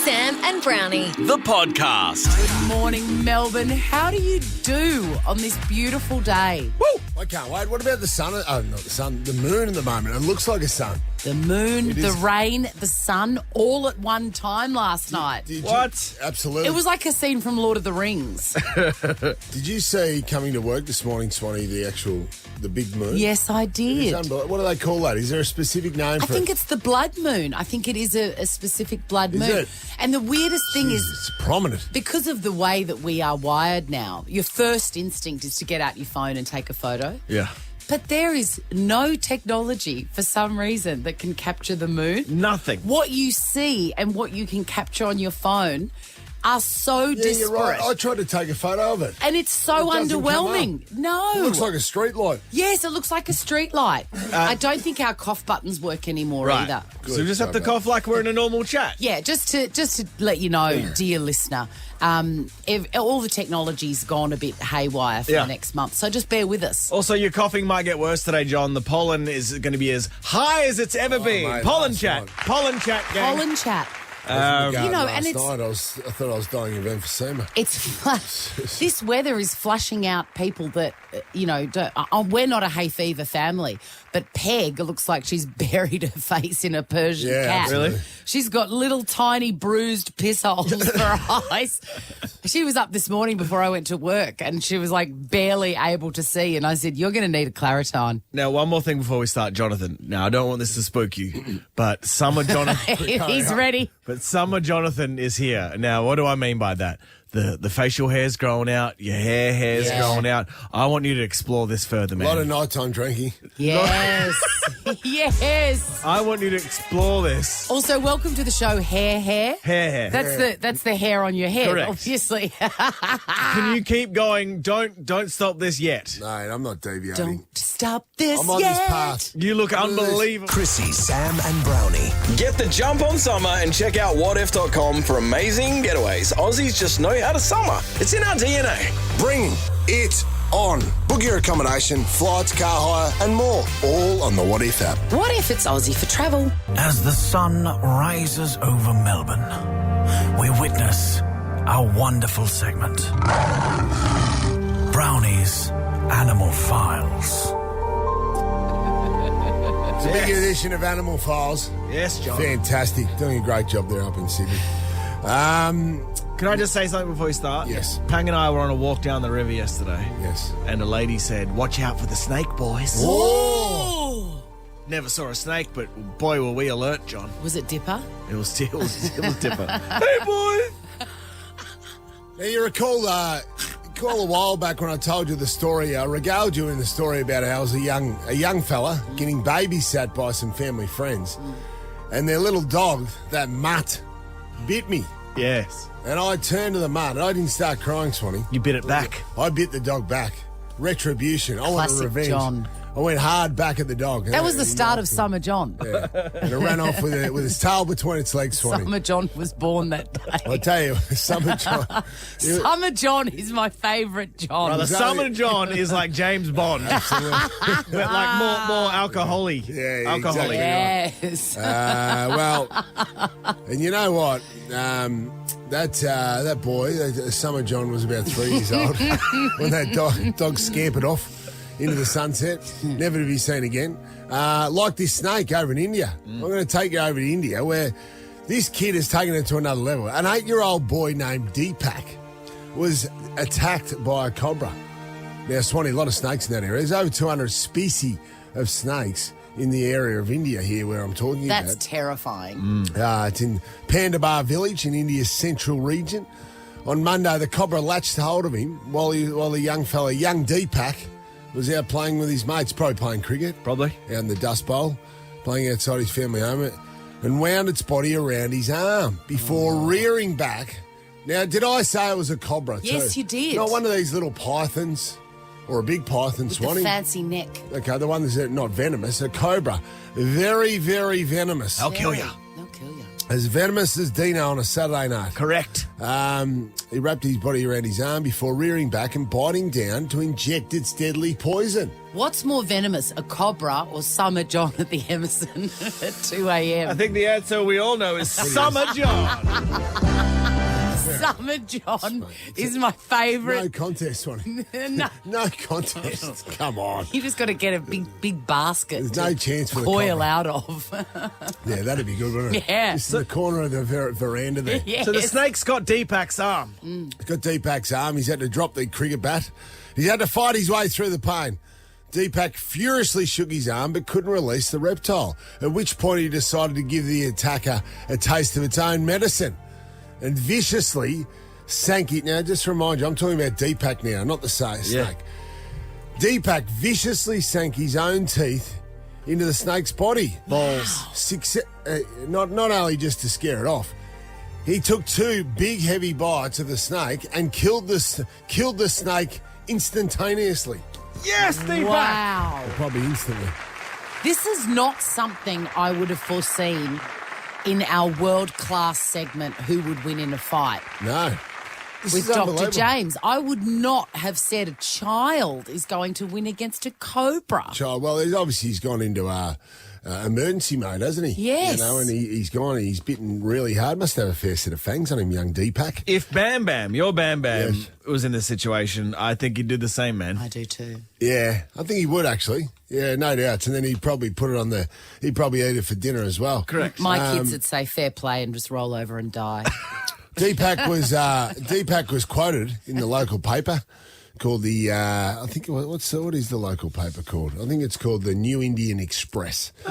Sam and Brownie. The podcast. Good morning, Melbourne. How do you do on this beautiful day? Woo! I can't wait. What about the sun? Oh, not the sun. The moon at the moment. It looks like a sun. The moon, the rain, the sun, all at one time last night. What? Absolutely. It was like a scene from Lord of the Rings. Did you see coming to work this morning, Swanee, the big moon? Yes, I did. What do they call that? Is there a specific name for it? I think it's the blood moon. I think it is a specific blood moon. it? And the weirdest thing is, It's prominent. because of the way that we are wired now, your first instinct is to get out your phone and take a photo. Yeah. But there is no technology for some reason that can capture the moon. Nothing. What you see and what you can capture on your phone are so Yeah, disparate. you're right. I tried to take a photo of it. And it's so It doesn't underwhelming. No. It looks like a street light. Yes, it looks like a street light. I don't think our cough buttons work anymore either. So we just have to cough like we're in a normal chat. Yeah, just to let you know, dear listener, all the technology's gone a bit haywire for the next month, so just bear with us. Also, your coughing might get worse today, John. The pollen is going to be as high as it's ever been. mate, Pollen last chat. night. Pollen chat, gang. Pollen chat. You know, and it's- night, I thought I was dying of emphysema. It's this weather is flushing out people that we're not a hay fever family, but Peg looks like she's buried her face in a Persian cat. absolutely. Really? She's got little tiny bruised piss holes for her eyes. She was up this morning before I went to work, and she was like barely able to see. And I said, "You're going to need a Claritin." Now, one more thing before we start, Jonathan. Now, I don't want this to spook you, but Summer Jonathan. He's ready. But Summer Jonathan is here. Now, what do I mean by that? The facial hair's growing out, your hair's growing out. I want you to explore this further, A man. lot of nighttime drinking. Yes, yes. I want you to explore this. Also, welcome to the show, Hair. Hair. That's the hair on your head, Correct. obviously. Can you keep going? Don't stop this yet. No, I'm not deviating. Don't stop this I'm on yet. this path. You look unbelievable. Chrissie, Sam and Brownie. Get the jump on summer and check out whatif.com for amazing getaways. Aussies just know how to summer. It's in our DNA. Bring it on. Book your accommodation, flights, car hire, and more. All on the What If app. What if it's Aussie for travel? As the sun rises over Melbourne, we witness our wonderful segment. Brownie's Animal Files. It's a big edition of Animal Files. Yes, John. Fantastic. Doing a great job there up in Sydney. Can I just say something before we start? Yes. Pang and I were on a walk down the river yesterday. Yes. And a lady said, "Watch out for the snake, boys." Whoa! Never saw a snake, but boy, were we alert, John. Was it Dipper? It was Dipper. Hey, boy. Now, you recall a while back when I told you the story, I regaled you in the story about how I was a young fella getting babysat by some family friends. And their little dog, that mutt, bit me. Yes. And I turned to the mutt, and I didn't start crying, Swanee. You bit it back. I bit the dog back. Retribution. I wanted Classic revenge. John. I went hard back at the dog. That was the start of Summer John. Yeah. And it ran off with his tail between its legs, Swanee. Summer John was born that day. I tell you, Summer John. Summer John is my favourite John. Brother, Exactly. Summer John is like James Bond. But like more alcoholic. Yeah, alcoholic. exactly. Yes. Well, and you know what? That boy, Summer John, was about 3 years old when that dog scampered off into the sunset, never to be seen again. Like this snake over in India. I'm going to take you over to India, where this kid has taken it to another level. An 8-year-old boy named Deepak was attacked by a cobra. Now, Swanee, a lot of snakes in that area. There's over 200 species of snakes in the area of India here where I'm talking about. That's terrifying. It's in Pandabar village in India's central region. On Monday, the cobra latched hold of him while the young Deepak, was out playing with his mates, probably playing cricket. Probably. Out in the Dust Bowl, playing outside his family home, and wound its body around his arm before rearing back. Now, did I say it was a cobra too? Yes, you did. Not one of these little pythons or a big python, With Swanee. the fancy neck. Okay, the one that's not venomous, a cobra. Very, very venomous. I'll kill you. They'll kill you. As venomous as Dino on a Saturday night. Correct. He wrapped his body around his arm before rearing back and biting down to inject its deadly poison. What's more venomous, a cobra or Summer John at the Emerson at 2 a.m.? I think the answer we all know is Summer John. Summer John is my favourite. No contest, Swanee. No contest. Come on. You just got to get a big basket. There's no chance for the coil cobra. out of. Yeah, that'd be good, wouldn't it? Yeah. Just in the corner of the veranda there. Yes. So the snake's got Deepak's arm. He's got Deepak's arm. He's had to drop the cricket bat. He's had to fight his way through the pain. Deepak furiously shook his arm but couldn't release the reptile, at which point he decided to give the attacker a taste of its own medicine and viciously sank it. Now, just to remind you, I'm talking about Deepak now, not the snake. Yeah. Deepak viciously sank his own teeth into the snake's body. Balls. Not only just to scare it off, he took 2 big, heavy bites of the snake and killed the snake instantaneously. Yes, Deepak. Wow. Probably instantly. This is not something I would have foreseen in our world-class segment, Who Would Win in a Fight, No. This with is Dr. unbelievable. James. I would not have said a child is going to win against a cobra. Child, well, he's gone into emergency mode, hasn't he? Yes. You know, and he's bitten really hard. Must have a fair set of fangs on him, young Deepak. If Bam Bam, your Bam Bam, Yes. was in this situation, I think he'd do the same, man. I do too. Yeah, I think he would actually. Yeah, no doubts. And then he'd probably put it on he'd probably eat it for dinner as well. Correct. My kids would say fair play and just roll over and die. Deepak was quoted in the local paper called the what is the local paper called? I think it's called the New Indian Express. He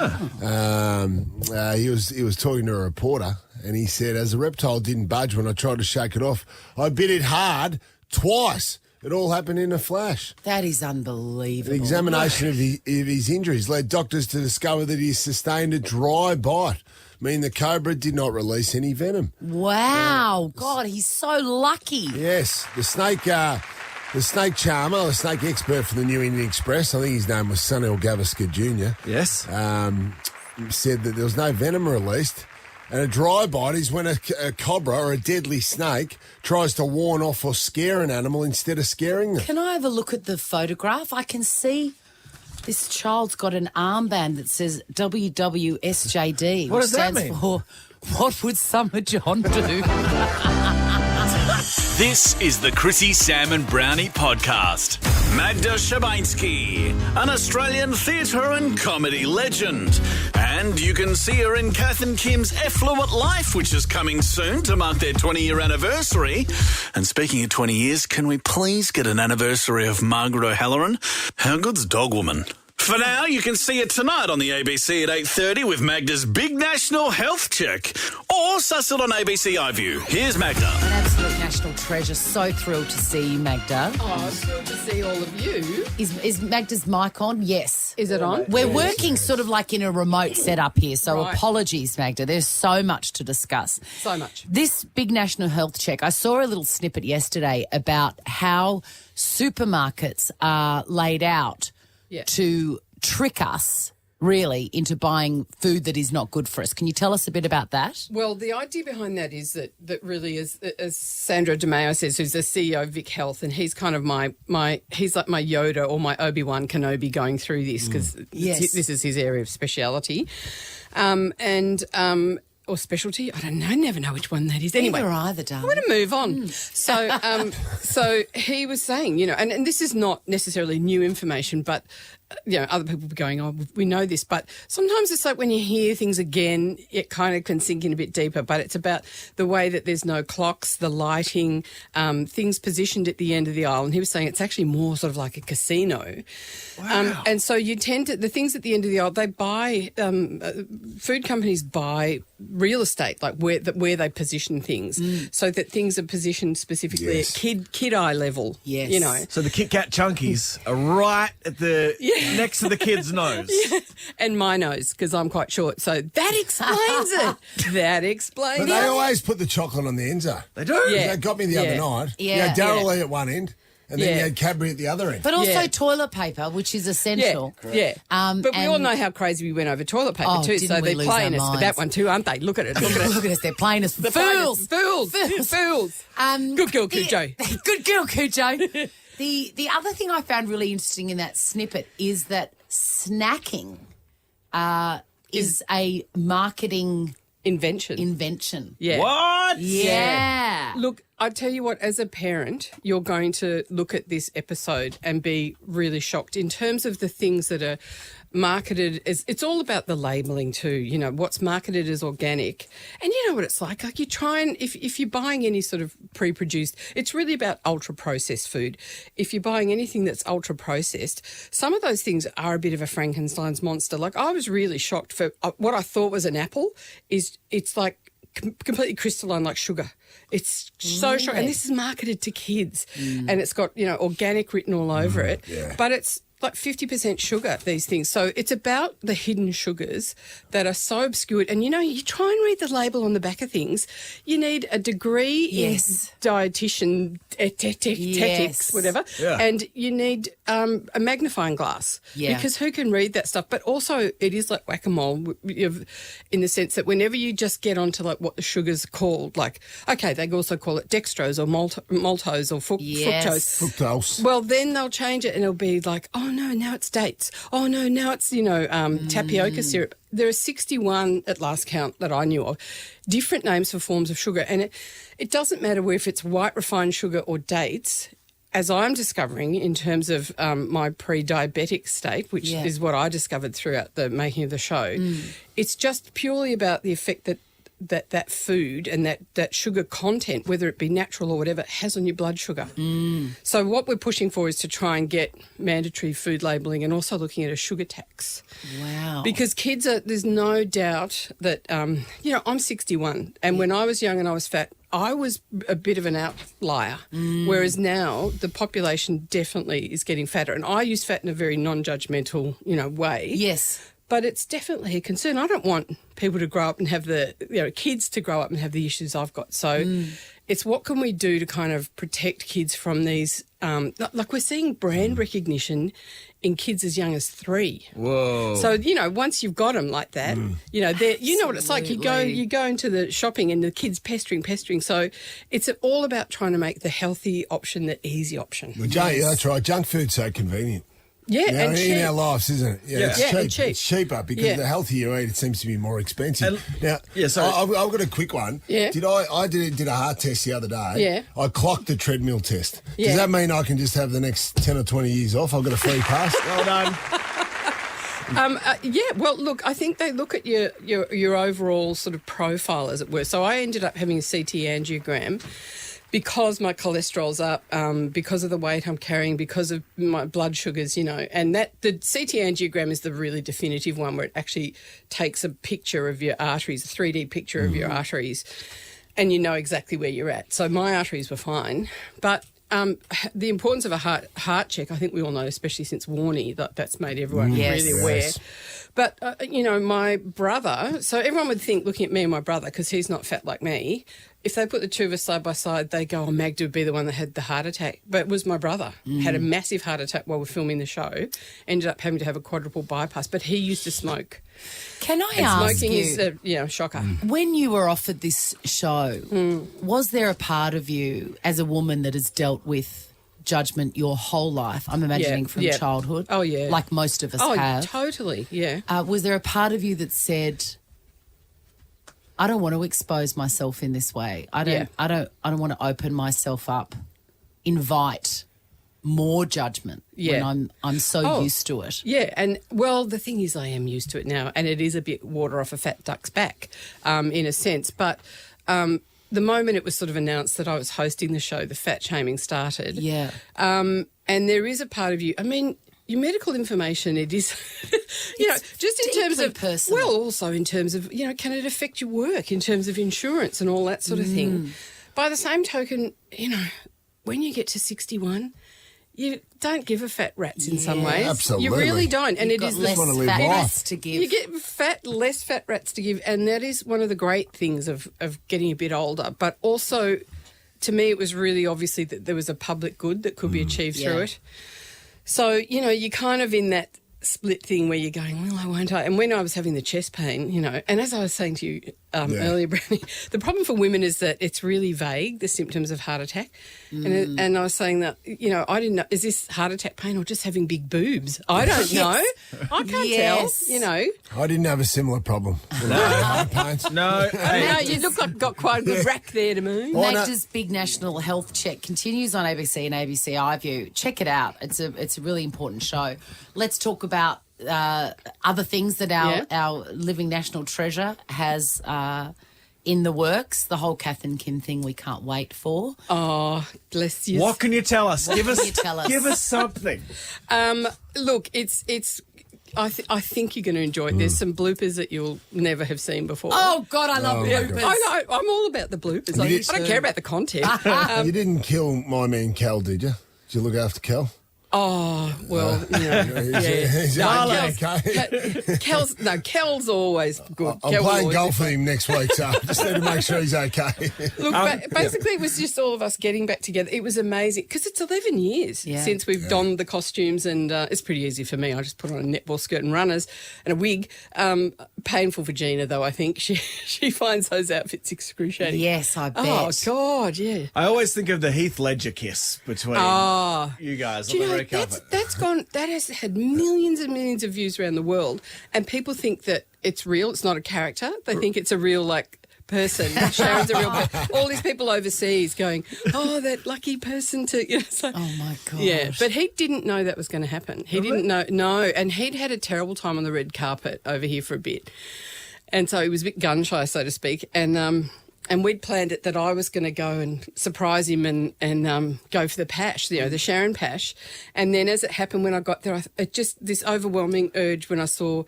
was talking to a reporter and he said, as the reptile didn't budge when I tried to shake it off, I bit it hard twice. It all happened in a flash. That is unbelievable. An examination of his injuries led doctors to discover that he sustained a dry bite, meaning the cobra did not release any venom. Wow. God, he's so lucky. Yes, the snake charmer, the snake expert for the New Indian Express, I think his name was Sunil Gavaskar Jr., Yes. said that there was no venom released. And a dry bite is when a cobra or a deadly snake tries to warn off or scare an animal instead of scaring them. Can I have a look at the photograph? I can see this child's got an armband that says WWSJD. What which does that stands mean? For What Would Summer John Do? This is the Chrissie, Sam and Brownie podcast. Magda Szubanski, an Australian theatre and comedy legend. And you can see her in Kath and Kim's Effluent Life, which is coming soon to mark their 20-year anniversary. And speaking of 20 years, can we please get an anniversary of Margaret O'Halloran? How good's Dog Woman? For now, you can see it tonight on the ABC at 8:30 with Magda's Big National Health Check. Or suss it on ABC iView. Here's Magda. An absolute national treasure. So thrilled to see you, Magda. Oh, I'm thrilled to see all of you. Is Magda's mic on? Yes. Is it on? We're working sort of like in a remote setup here, so Right. apologies, Magda. There's so much to discuss. So much. This big national health check, I saw a little snippet yesterday about how supermarkets are laid out Yeah. to trick us, really, into buying food that is not good for us. Can you tell us a bit about that? Well, the idea behind that is that really is, as Sandra DeMeo says, who's the CEO of Vic Health, and he's kind of he's like my Yoda or my Obi-Wan Kenobi going through this because Yes. this is his area of speciality. Or specialty. I don't know. I never know which one that is. Anyway, Either or either, darling. I'm going to move on. So he was saying, and this is not necessarily new information, but, other people will be going, oh, we know this. But sometimes it's like when you hear things again, it kind of can sink in a bit deeper. But it's about the way that there's no clocks, the lighting, things positioned at the end of the aisle. And he was saying it's actually more sort of like a casino. Wow. And so you tend to, the things at the end of the aisle, they buy, food companies buy real estate, like where they position things, so that things are positioned specifically Yes. at kid eye level. Yes. So the Kit Kat Chunkies are right at the next to the kid's nose. And my nose, because I'm quite short. So that explains it. That explains But it. they always put the chocolate on the ends, though. They do. Yeah. That got me the other night. Yeah. Daryl Lee at one end And then you had Cadbury at the other end. But also Yeah. toilet paper, which is essential. Yeah. But we all and- know how crazy we went over toilet paper Oh, too. didn't So we they're lose playing our us for minds? that one too, aren't they? Look at it. Look at it. Look at us, they're playing us for fools. Fools. Good girl, Cujo. Good girl, Cujo. The other thing I found really interesting in that snippet is that snacking is a marketing Invention. Yeah. What? Yeah. Look, I tell you what, as a parent, you're going to look at this episode and be really shocked in terms of the things that are marketed as, it's all about the labelling too, you know, what's marketed as organic. And you know what it's like you try and, if you're buying any sort of pre-produced, it's really about ultra-processed food. If you're buying anything that's ultra-processed, some of those things are a bit of a Frankenstein's monster. Like I was really shocked for what I thought was an apple it's like completely crystalline like sugar. It's so shocking. And this is marketed to kids and it's got, you know, organic written all over it. Yeah. But it's like 50% sugar, these things. So it's about the hidden sugars that are so obscured. And, you know, you try and read the label on the back of things. You need a degree in dietitian, ethics, whatever. Yeah. And you need a magnifying glass. Yeah. Because who can read that stuff? But also it is like whack-a-mole in the sense that whenever you just get onto like what the sugar's called, like, okay, they also call it dextrose or maltose or fructose. Fructose. Well, then they'll change it and it'll be like, oh, no, now it's dates. Oh, no, now it's, you know, tapioca syrup. There are 61 at last count that I knew of, different names for forms of sugar. And it doesn't matter if it's white refined sugar or dates, as I'm discovering in terms of my pre-diabetic state, which is what I discovered throughout the making of the show. It's just purely about the effect that food and that sugar content, whether it be natural or whatever, has on your blood sugar. So what we're pushing for is to try and get mandatory food labelling and also looking at a sugar tax. Wow. Because kids there's no doubt that, you know, I'm 61 and when I was young and I was fat, I was a bit of an outlier, whereas now the population definitely is getting fatter. And I use fat in a very non-judgmental, you know, way. Yes. But it's definitely a concern. I don't want people to grow up and have kids to grow up and have the issues I've got. So it's what can we do to kind of protect kids from these, like we're seeing brand recognition in kids as young as 3. Whoa. So, you know, once you've got them like that, you know, you know what it's like. You go into the shopping and the kids pestering. So it's all about trying to make the healthy option the easy option. Well, that's right. Junk food's so convenient. Yeah, You know, and in cheap. our lives, isn't it? It's Yeah, cheap. and cheap. It's cheaper because the healthier you eat, it seems to be more expensive. Now, I've got a quick one. Yeah. I did a heart test the other day. Yeah. I clocked the treadmill test. Yeah. Does that mean I can just have the next 10 or 20 years off? I've got a free pass. Well done. Yeah, well, look, I think they look at your overall sort of profile, as it were. So I ended up having a CT angiogram because my cholesterol's up, because of the weight I'm carrying, because of my blood sugars, you know. And the CT angiogram is the really definitive one where it actually takes a picture of your arteries, a 3D picture of your arteries, and you know exactly where you're at. So my arteries were fine, but the importance of a heart check, I think we all know, especially since Warney, that's made everyone really aware. Yes. But, you know, my brother, so everyone would think, looking at me and my brother, because he's not fat like me, if they put the two of us side by side, they go, oh, Magda would be the one that had the heart attack. But it was my brother. Had a massive heart attack while we were filming the show, ended up having to have a quadruple bypass. But he used to smoke. Can I And ask smoking you, is a shocker. when you were offered this show, was there a part of you as a woman that has dealt with judgment your whole life? I'm imagining from childhood. Oh, yeah. Like most of us Oh, have. totally, yeah. Was there a part of you that said, I don't want to expose myself in this way. I don't want to open myself up, invite more judgment when I'm so used to it. Yeah, and well, the thing is I am used to it now, and it is a bit water off a fat duck's back in a sense. But the moment it was sort of announced that I was hosting the show, the fat shaming started. Yeah. And there is a part of you, I mean, your medical information, it is, you know, just in terms of, personal. well, also in terms of, you know, can it affect your work in terms of insurance and all that sort of thing. By the same token, you know, when you get to 61, you don't give a fat rat's in some ways. absolutely. You really don't. And You've it got is less wanna live fat life. rats to give. you get less fat rats to give, and that is one of the great things of getting a bit older. But also, to me, it was really obviously that there was a public good that could be achieved through it. So, you know, you're kind of in that split thing where you're going, well, I won't. And when I was having the chest pain, you know, and as I was saying to you earlier, Brownie, the problem for women is that it's really vague, the symptoms of heart attack. And I was saying that, you know, I didn't know, is this heart attack pain or just having big boobs? I don't know. I can't tell, you know. I didn't have a similar problem. No. No, you look like you've got quite a good rack there to me. Magda's big national health check continues on ABC and ABC iView. Check it out. It's a really important show. Let's talk about other things that our living national treasure has in the works. The whole Kath and Kim thing we can't wait for. Oh, bless you. What can you tell us? Give us something. Look, it's. I think you're going to enjoy it. There's some bloopers that you'll never have seen before. Oh, God, I love bloopers. I know. I'm all about the bloopers. I don't care about the content. You didn't kill my man Cal, did you? Did you look after Cal? Oh, well, Kel's always good. I'm playing golf with him next week, so I just need to make sure he's okay. Look, basically it was just all of us getting back together. It was amazing because it's 11 years since we've donned the costumes, and it's pretty easy for me. I just put on a netball skirt and runners and a wig. Painful for Gina, though, I think. She finds those outfits excruciating. Yes, I bet. Oh, God, yeah. I always think of the Heath Ledger kiss between you guys on the red carpet. That has had millions and millions of views around the world, and people think that it's real. It's not a character. They think it's a real, person. Sharon's a real person. All these people overseas going, oh, that lucky person to, you know. So, oh, my God. Yeah, but he didn't know that was going to happen. He didn't know. No, and he'd had a terrible time on the red carpet over here for a bit. And so he was a bit gun-shy, so to speak. And we'd planned it that I was going to go and surprise him and go for the pash, you know, the Sharon pash. And then as it happened when I got there, it just this overwhelming urge when I saw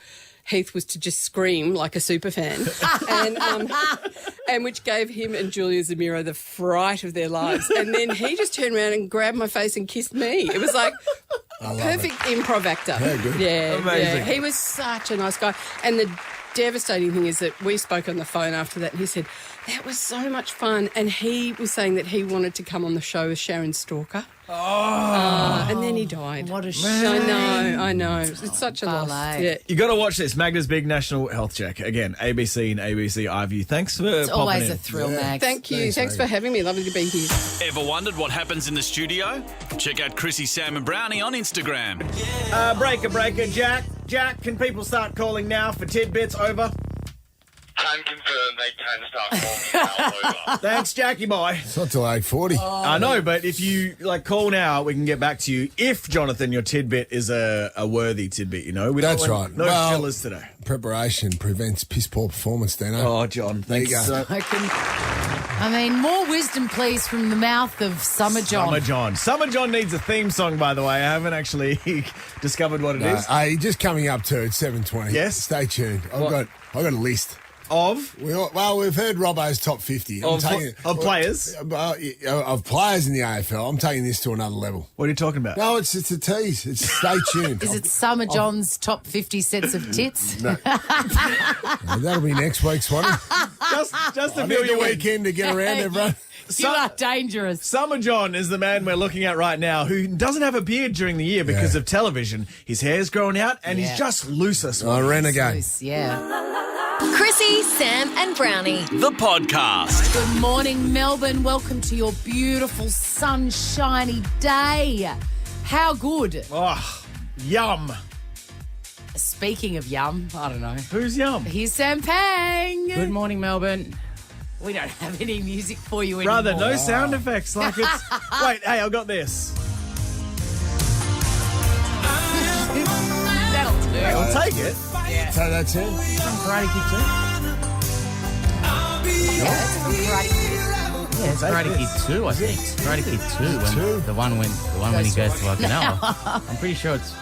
Heath was to just scream like a super fan, and which gave him and Julia Zamiro the fright of their lives. And then he just turned around and grabbed my face and kissed me. It was like perfect improv actor. Very good. Yeah, amazing. Yeah. He was such a nice guy. And the devastating thing is that we spoke on the phone after that, and he said, that was so much fun. And he was saying that he wanted to come on the show as Sharon's stalker. And then he died. What a shame. I know. It's such a loss. Yeah. You got to watch this. Magda's big national health check. Again, ABC and ABC iView. Thanks for It's popping always in. a thrill, Mags. Thank you. Thanks for having me. Lovely to be here. Ever wondered what happens in the studio? Check out Chrissie, Sam and Brownie on Instagram. Breaker. Jack, can people start calling now for tidbits? Over. Can confirm they can start calling now. Over. Thanks, Jackie boy. It's not till 8:40. I know, but if you call now, we can get back to you. If Jonathan, your tidbit is a worthy tidbit, you know. That's right. No fillers today. Preparation prevents piss poor performance, Dano. Oh, John, thanks. There you go. More wisdom, please, from the mouth of Summer John. Summer John needs a theme song, by the way. I haven't actually discovered what it is. Hey, just coming up to it, 7:20. Yes. Stay tuned. I've got a list. Of we've heard Robbo's top 50. of players? Of players in the AFL. I'm taking this to another level. What are you talking about? No, it's a tease. It's stay tuned. Is it Summer John's top 50 sets of tits? No. That'll be next week, Swanee. Just to I feel need your the weekend to get around, everyone. You are dangerous. Summer John is the man we're looking at right now who doesn't have a beard during the year because of television. His hair's grown out and he's just looser. Renegade. Loose, yeah. Chrissie, Sam and Brownie. The podcast. Good morning, Melbourne. Welcome to your beautiful sunshiny day. How good? Oh, yum. Speaking of yum, I don't know. Who's yum? Here's Sam Pang. Good morning, Melbourne. We don't have any music for you anymore. Brother, no sound effects like it's... Wait, hey, I got this. That'll do. I'll take it. So that's it. Karate Kid 2? Yeah, it's from Karate Kid. Yeah, it's Karate Kid 2, I think. Karate Kid 2. The one when he goes to Okinawa. I'm pretty sure it's...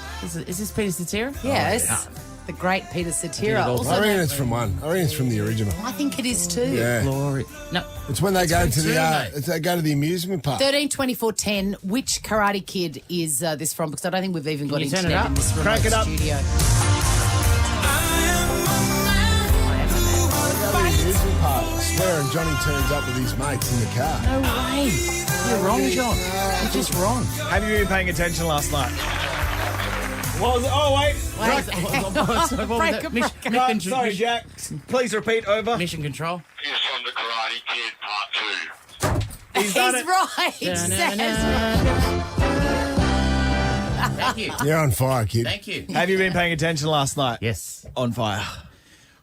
Is this Peter Cetera? Yes. The great Peter Cetera. I Also, I reckon it's from one. I reckon it's from the original. I think it is too. Yeah. Glory. No. It's when they go to true, mate. they go to the amusement park. 13, 24, 10. Which Karate Kid is this from? Because I don't think we've even got Can you turn internet it up? in this remote Crank it up. studio. Amusement park. Claire and Johnny turns up with his mates in the car. No way. You're wrong, John. You're just wrong. Have you been paying attention last night? What was it? Oh, wait. Mission, Sorry, Jack. Please repeat, over. Mission control. Here's from the Karate Kid Part 2. He's done He's it. right. Thank you. You're on fire, kid. Thank you. Have you been paying attention last night? Yes. On fire.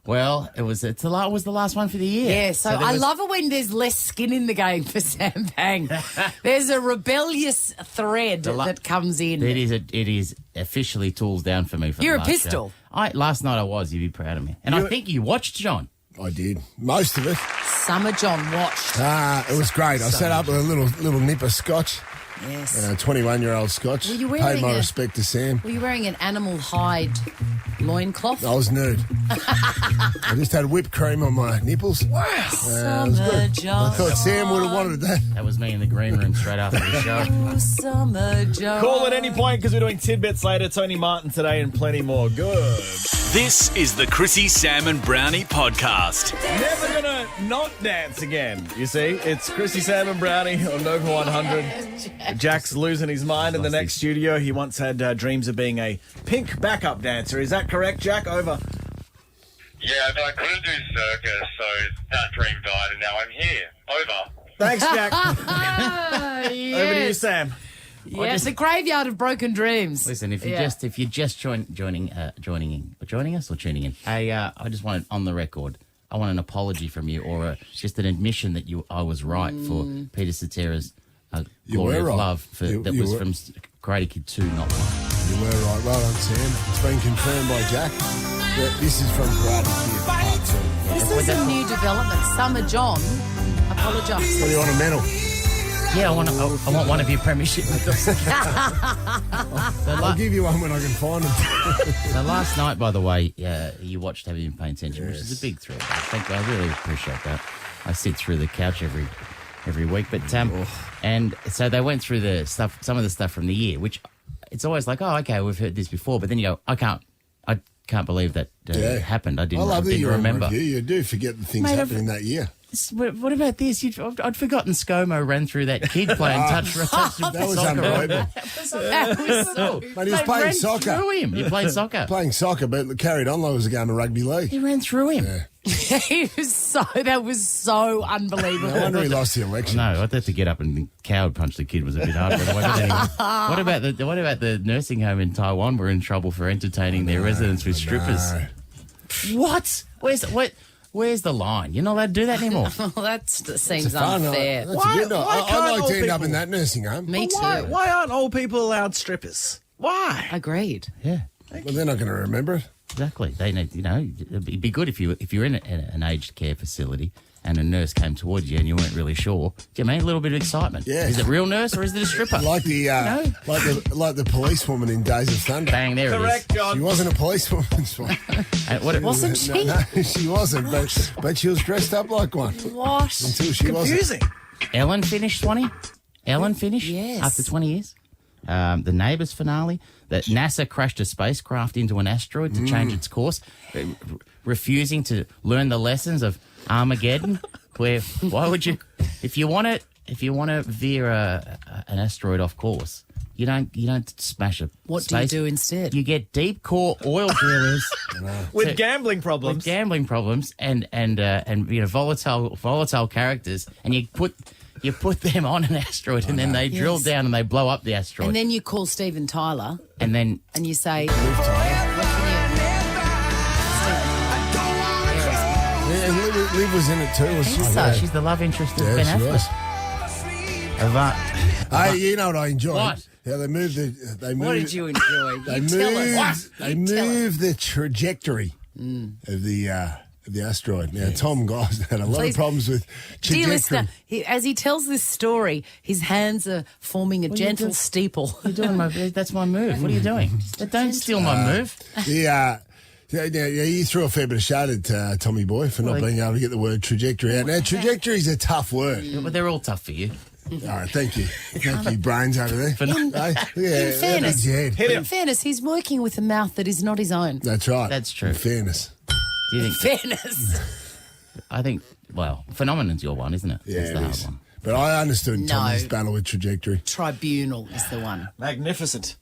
Well, it was the last one for the year. Yeah, so I love it when there's less skin in the game for Sam Bang. There's a rebellious thread that comes in. It is officially tools down for me. For You're the a last pistol. show. Last night I was. You'd be proud of me. And I think you watched, John. I did. Most of it. Summer John watched. It was great. I set up with a little nip of scotch. Yes. 21-year-old scotch. Were you Paid wearing my respect to Sam. Were you wearing an animal hide loincloth? I was nude. I just had whipped cream on my nipples. Wow. It was Summer good. John. I thought Sam would have wanted that. That was me in the green room straight after the show. Oh, Summer John. Call at any point because we're doing tidbits later. Tony Martin today and plenty more. Good. This is the Chrissie, Sam and Brownie podcast. Never gonna not dance again. You see, it's Chrissie, Sam and Brownie on Nova 100. Jack's losing his mind in the next studio. He once had dreams of being a pink backup dancer. Is that correct, Jack? Over. Yeah, but I couldn't do circus, so that dream died, and now I'm here. Over. Thanks, Jack. Yes. Over to you, Sam. Yeah, it's a graveyard of broken dreams. Listen, if you're just joining us or tuning in, hey, I just want it on the record. I want an apology from you, or just an admission that I was right for Peter Cetera's Glory of right. Love that was from Karate Kid 2, not 1. You were right. Well done, Sam. It's been confirmed by Jack. that this is from Karate Kid Part 2. This is a new development. Summer John apologised. What do you want, a medal? Yeah, I want one of your premiership medals. I'll give you one when I can find them. So last night, by the way, you watched Have You Been Paying Attention, which is a big thrill. I really appreciate that. I sit through the couch every week, but and so they went through the stuff, some of the stuff from the year, which it's always like, oh, okay, we've heard this before, but then you go, I can't believe that happened. I didn't remember. You do forget the things happening that year. What about this? I'd forgotten ScoMo ran through that kid playing touch. That was unbelievable. That was so... But he was playing soccer. Through him. He played soccer. Playing soccer, but carried on like it was a game of rugby league. He ran through him. Yeah. That was so unbelievable. No wonder he lost the election. No, I'd have to get up and coward punch the kid was a bit hard. But anyway. What about the nursing home in Taiwan? Were in trouble for entertaining their residents with strippers. What? Where's the line? You're not allowed to do that anymore. Well, that seems unfair. I'd like to end up in that nursing home. Me too. Why aren't all people allowed strippers? Why? Agreed. Yeah. Well, they're not going to remember it. Exactly. They need, it'd be good if you're in an aged care facility and a nurse came towards you and you weren't really sure. Do you mean a little bit of excitement? Yeah. Is it a real nurse or is it a stripper? Like the like the policewoman in Days of Thunder. Bang, there Correct, it is. John. She wasn't a policewoman. Wasn't she? No, she wasn't. But she was dressed up like one. What? Until she Confusing. Ellen finished, Swanee? Ellen finished? Yes. After 20 years? The Neighbours finale, that NASA crashed a spacecraft into an asteroid to change its course, refusing to learn the lessons of Armageddon. Why would you, if you want to veer an asteroid off course, you don't smash a What space. do you do instead? You get deep core oil drillers With gambling problems. and volatile characters, and you put them on an asteroid, and then they drill down and they blow up the asteroid. And then you call Steven Tyler And then and you say, Liv was in it too. she's the love interest of Yeah, Ben she was. Affleck. Hey, you know what I enjoyed? What? Yeah, they moved. what did you enjoy? They You tell us. moved the trajectory of the asteroid. Now, Tom Goss had a lot Please. of problems with Dear trajectory. listener, as he tells this story, his hands are forming a gentle steeple. You're doing that's my move. What are you doing? Don't steal my move. You threw a fair bit of shade at Tommy Boy for not being able to get the word trajectory out. Now, trajectory is a tough word. But they're all tough for you. All right, thank you. Thank you, brains over there. In fairness, he's working with a mouth that is not his own. That's right. That's true. In fairness. Do you think? Fairness. I think well, Phenomenon's your one, isn't it? Yeah, That's the it hard is. one. But I understood No. Tommy's battle with trajectory. Tribunal is the one. Magnificent.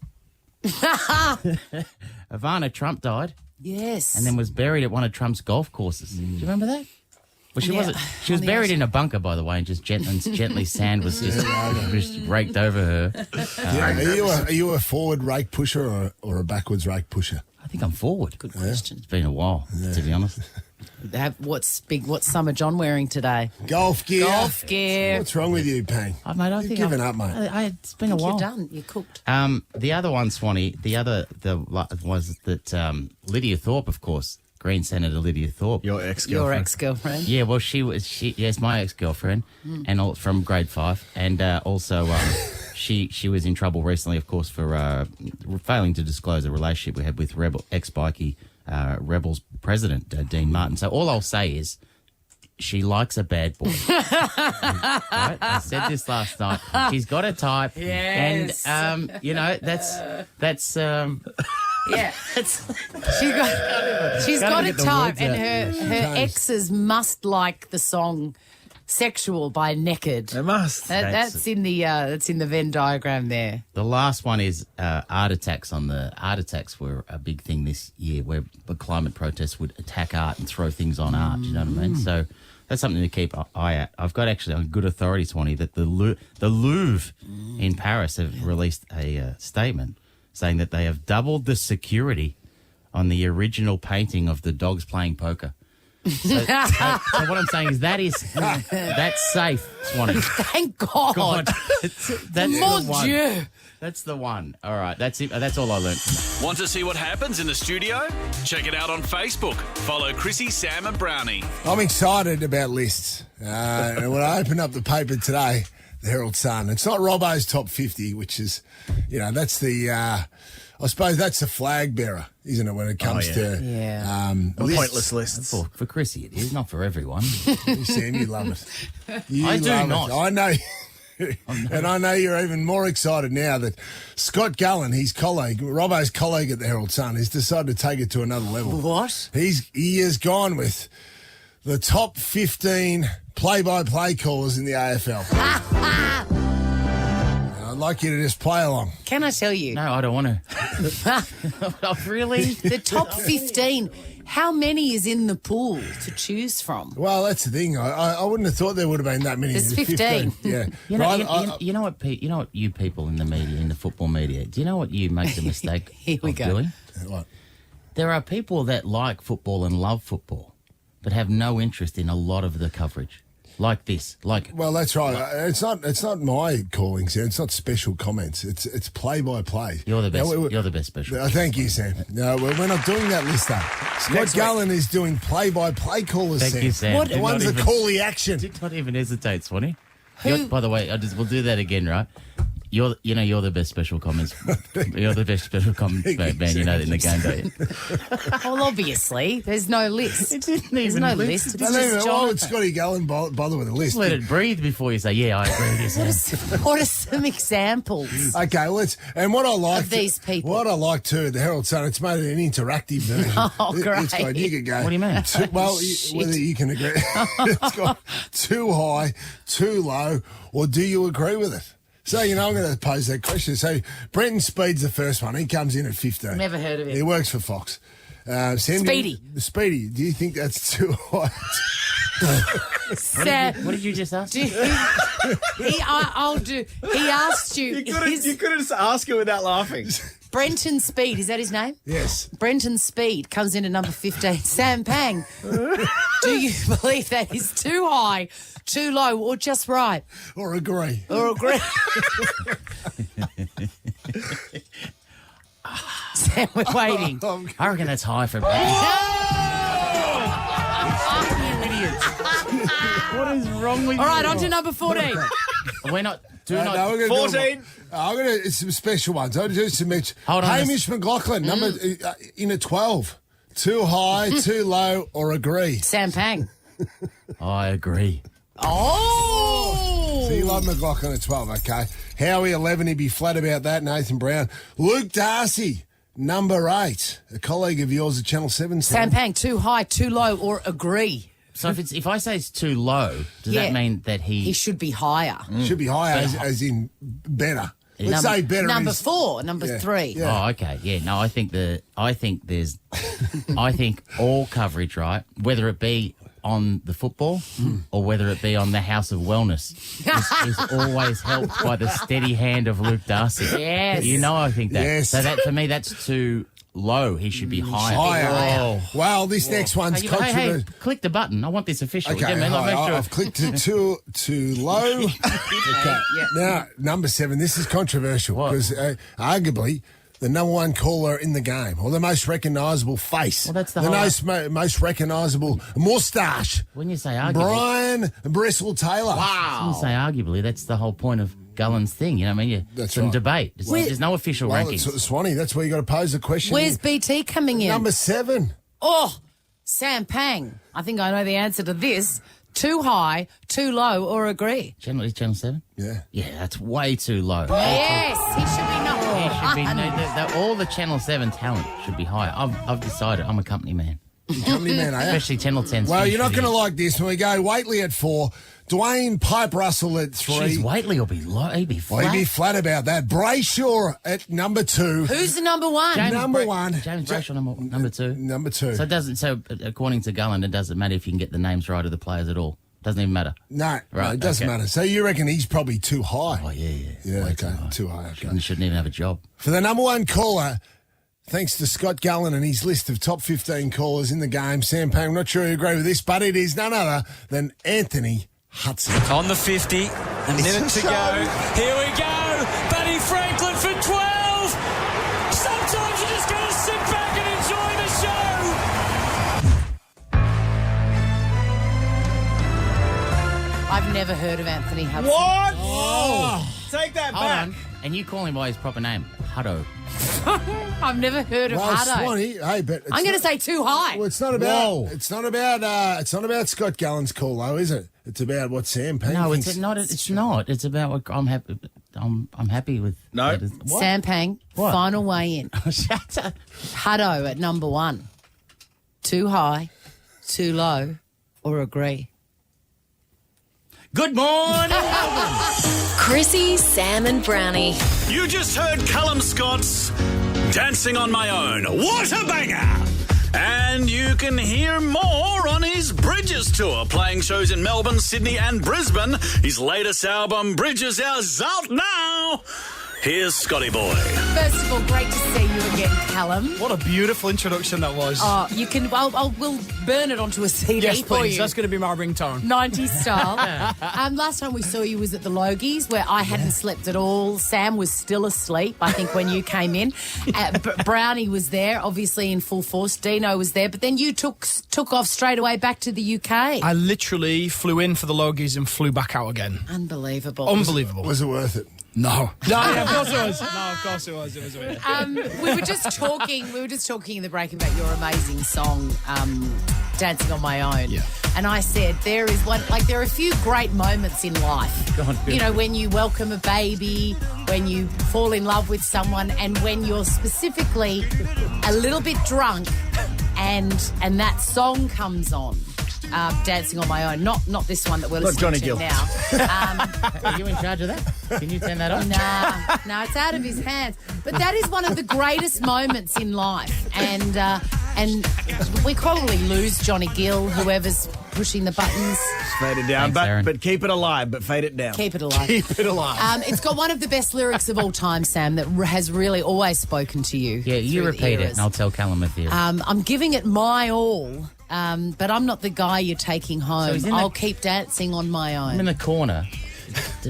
Ivana Trump died Yes. and then was buried at one of Trump's golf courses. Do you remember that? Well, she Yeah, wasn't. She was on the buried outside. in a bunker, by the way, and just gently sand was just raked over her. Are you a forward rake pusher or a backwards rake pusher? I think I'm forward. Good question. It's been a while, to be honest. What's Summer John wearing today? Golf gear. Golf gear. What's wrong with you, Pang? Mate, You've given up, mate. It's been a while. You're done. You're cooked. The other one, Swanee, was that Lydia Thorpe, of course, Green Senator Lydia Thorpe. Your ex-girlfriend. Your ex-girlfriend. Yeah, well, yes, my ex-girlfriend, and from grade 5, and also she was in trouble recently, of course, for failing to disclose a relationship we had with ex-bikie Rebels president Dean Martin. So all I'll say is she likes a bad boy. Right? I said this last night. She's got a type, Yes. and that's. Yeah. She's got a get the type, words and her exes must like the song "Sexual" by Naked. They must. That's in the Venn diagram there. The last one is art attacks. Art attacks were a big thing this year, where the climate protests would attack art and throw things on art. You know what I mean? So that's something to keep an eye at. I've got actually on good authority, Swanee, that the Louvre in Paris have released a statement saying that they have doubled the security on the original painting of the dogs playing poker. So what I'm saying is that's safe, Swanee. Thank God. That's Mon the one. Dieu. That's the one. All right, that's it. That's all I learned. Want to see what happens in the studio? Check it out on Facebook. Follow Chrissie, Sam and Brownie. I'm excited about lists. And when I opened up the paper today, the Herald Sun, it's not Robbo's top 50, which is, that's the, I suppose that's the flag bearer, isn't it, when it comes to lists. Pointless lists. For Chrissie, it is not for everyone. Sam, you love it. I do love not. It. I know. And I know you're even more excited now that Scott Gullen, his colleague, Robbo's colleague at the Herald Sun, has decided to take it to another level. What? He has gone with the top 15 play-by-play callers in the AFL. I'd like you to just play along. Can I tell you? No, I don't want to. Really? The top 15. How many is in the pool to choose from? Well, that's the thing. I wouldn't have thought there would have been that many. There's There's 15. Yeah. You know what, Pete? You know what you people in the media, in the football media, do you know what you make the mistake Here we of go. doing? What? There are people that like football and love football, but have no interest in a lot of the coverage. Like this, Well, that's right. It's not my calling, Sam. It's not special comments. It's play by play. You're the best. You're the best special. Thank you, Sam. No, we're not doing that list though. Scott Gullen is doing play by play callers. Thank you, Sam. The ones that call the action. Did not even hesitate, Swanee. By the way, we'll do that again, right? You're the best special comments. You're the best special comments man. You know that in the game, don't you? Well, obviously, there's no list. There's no list. It's Why would Jonathan. Scotty Gullen bother with a list? Let it breathe before you say, yeah, I agree with you, Sam. What are some examples? Okay, and what I like Of these people. What I like too, the Herald Sun, it's made an interactive version. Oh, It's got, great. you could go. What do you mean? Whether you can agree, it's got too high, too low, or do you agree with it? So, I'm going to pose that question. So, Brenton Speed's the first one. He comes in at 15. Never heard of him. He works for Fox. Sam, Speedy. Speedy, do you think that's too high? Sam, What did you just ask? he asked you. You could have just asked her without laughing. Brenton Speed, is that his name? Yes. Brenton Speed comes in at number 15. Sam Pang, do you believe that is too high, too low, or just right? Or agree? Or agree? Sam, we're waiting. I reckon that's high for me. You idiots. What is wrong with you? All right, on to number 14. We're not... No, we're gonna 14. I'm going to some special ones. I'm going to do some Mitch. Hold on. Hamish McLaughlin, number in at 12. Too high, too low, or agree? Sam Pang. I agree. Oh! So you like McLaughlin at 12, okay. Howie, 11, he'd be flat about that. Nathan Brown. Luke Darcy, number 8. A colleague of yours at Channel 7. Sam Pang, too high, too low, or agree? So if I say it's too low, does that mean that He should be higher. Should be higher, as in better. Let's say better. Number 4, number 3. Oh, okay. Yeah, no, I think all coverage, right, whether it be on the football or whether it be on the House of Wellness is always helped by the steady hand of Luke Darcy. Yes. You know, I think that. Yes. So that, for me, that's too low. He should be higher. Higher. Well, this next one's controversial. Hey, click the button. I want this official. Okay, Yeah, man, I'll make sure. I've clicked it too low. Okay. Now, number 7. This is controversial because arguably the number 1 caller in the game, or the most recognisable face. Well, that's the most recognisable moustache. When you say arguably, Brian Bristle Taylor. When you say arguably, that's the whole point of Gullen's thing. You know what I mean? That's some right. debate. There's no official rankings. Swanee, that's where you got to pose the question. Where's BT coming in? Number 7. Oh, Sam Pang. I think I know the answer to this. Too high, too low, or agree? Channel 7? Yeah. Yeah, that's way too low. Yes, he should be number He 1. should be, all the Channel 7 talent should be higher. I've decided I'm a company man. Company man, are you? Especially Channel 10. Well, you're not going to like this when we go Waitley at 4, Dwayne Pipe Russell at 3. Jeez, Waitley will be low. He'd be flat. Well, he'd be flat about that. Brayshaw at number 2. Who's the number 1? Number 1. James Brayshaw, number 2. Number 2. So it doesn't. So according to Gullen, it doesn't matter if you can get the names right of the players at all. Doesn't even matter. No, Right, it doesn't okay. matter. So you reckon he's probably too high? Oh yeah. Yeah, Way okay, too high. Okay. Shouldn't even have a job. For the number 1 caller, thanks to Scott Gullen and his list of top 15 callers in the game, Sam Payne, I'm not sure you agree with this, but it is none other than Anthony Hudson. On the 50, a minute to go. Here we go. Buddy Franklin for 12. Sometimes you just got to sit back and enjoy the show. I've never heard of Anthony Hudson. What? Oh. Take that Hold back. on. And you call him by his proper name, Hutto. I've never heard of Well, Hutto. Swanee, hey, but I'm going to say too high. Well, it's not about Scott Gullen's call, though, is it? It's about what Sam Payne No, thinks. it's not. It's not. It's about what I'm happy. I'm happy with. No. What? Sam Pang, What? final weigh in. Shut up. Hutto at number 1. Too high, too low, or agree? Good morning. Chrissie, Sam and Brownie. You just heard Calum Scott's Dancing on My Own. What a banger! And you can hear more on his Bridges tour, playing shows in Melbourne, Sydney and Brisbane. His latest album, Bridges, is out now. Here's Scotty Boy. First of all, great to see you again, Callum. What a beautiful introduction that was. Oh, you can. We'll burn it onto a CD yes, for please. you. That's going to be my ringtone. 90s style. Last time we saw you was at the Logies, where I hadn't slept at all. Sam was still asleep, I think, when you came in. Brownie was there, obviously in full force. Dino was there, but then you took off straight away back to the UK. I literally flew in for the Logies and flew back out again. Unbelievable. Unbelievable. Was it worth it? No. No, yeah, of course it was. No, of course it was. It was weird. We were just talking in the break about your amazing song, Dancing on My Own. Yeah. And I said there are a few great moments in life. Go on, you know, when you welcome a baby, when you fall in love with someone, and when you're specifically a little bit drunk and that song comes on. Dancing on My Own, not this one that we're listening Johnny to Gill. now. Are you in charge of that? Can you turn that off? No, it's out of his hands. But that is one of the greatest moments in life, and we probably lose Johnny Gill, whoever's pushing the buttons. Fade it down, Thanks, Aaron. but keep it alive, but fade it down. Keep it alive. Keep it alive. It's got one of the best lyrics of all time, Sam, that has really always spoken to you. Yeah, you through the repeat it, eras. and I'll tell Callum a theory. I'm giving it my all, but I'm not the guy you're taking home. he's in I'll the- keep dancing on my I'm in own. the corner,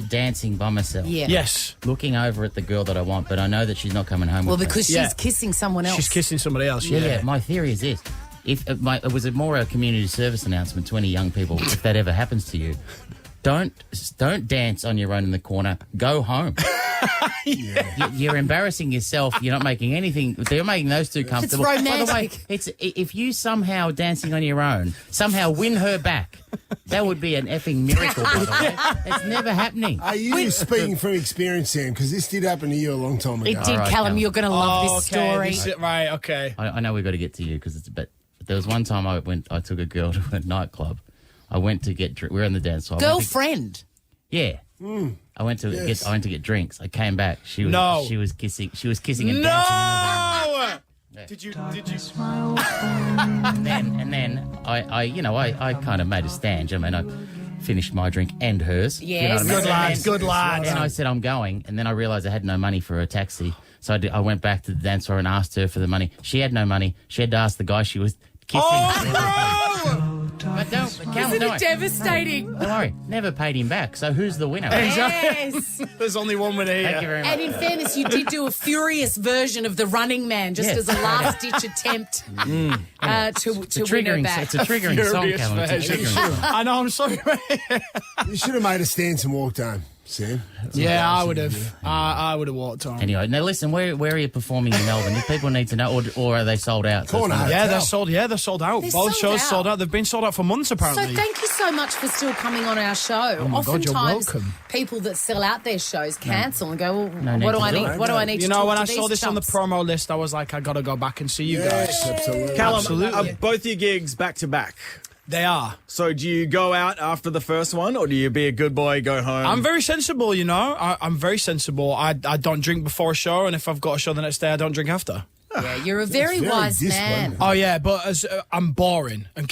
dancing by myself. Yeah. Yes. Looking over at the girl that I want, but I know that she's not coming home Well, with because me. she's kissing someone else. She's kissing somebody else. Yeah, my theory is this. If it was more a community service announcement to any young people, if that ever happens to you, don't dance on your own in the corner. Go home. You're embarrassing yourself. You're not making anything. They're making those two comfortable. By the way, romantic. if you somehow dancing on your own somehow win her back, that would be an effing miracle. By the way, it's never happening. Are you speaking from experience, Sam? Because this did happen to you a long time ago. It did, All right, Callum. Callum. You're going to love this story. Right, okay. I know we've got to get to you because it's a bit. There was one time I took a girl to a nightclub, I went to get. We were on the dance floor. Girlfriend. Yeah. I went to get drinks. I came back. She was kissing and dancing. Did you? and then I kind of made a stand. I mean, I finished my drink and hers. Yes. You know what I mean? Good lads. And I said I'm going, and then I realised I had no money for a taxi, so I went back to the dance floor and asked her for the money. She had no money. She had to ask the guy she was kissing. But Isn't it devastating? Don't worry, never paid him back. So who's the winner? Yes. There's only one winner here. Thank you very much. And in fairness, you did do a furious version of The Running Man, just as a last-ditch attempt to win her back. It's a triggering song, Calum. It's a triggering song. I know, I'm sorry, mate. You should have made a stance and walked home, Sam. Yeah, I would have. I would have walked on. Anyway, now listen, where are you performing in Melbourne? Do people need to know, or are they sold out? Corner. Yeah, they're sold out. They're Both sold shows out. sold out. They've been sold out for months, apparently. So thank you so much for still coming on our show. Oh my God, you're Oftentimes, welcome. people that sell out their shows cancel and go, well, No need what do to I do need? it. What do I need You to know, talk when to I saw these this on the chumps? promo list, I was like, I got to go back and see you Yes, guys. absolutely. Callum, Absolutely. both your gigs back to back. They are. So do you go out after the first one, or do you be a good boy, go home? I'm very sensible, you know. I'm very sensible. I don't drink before a show, and if I've got a show the next day, I don't drink after. Yeah, you're a very very wise disciplined. man. Oh, yeah, but I'm boring. And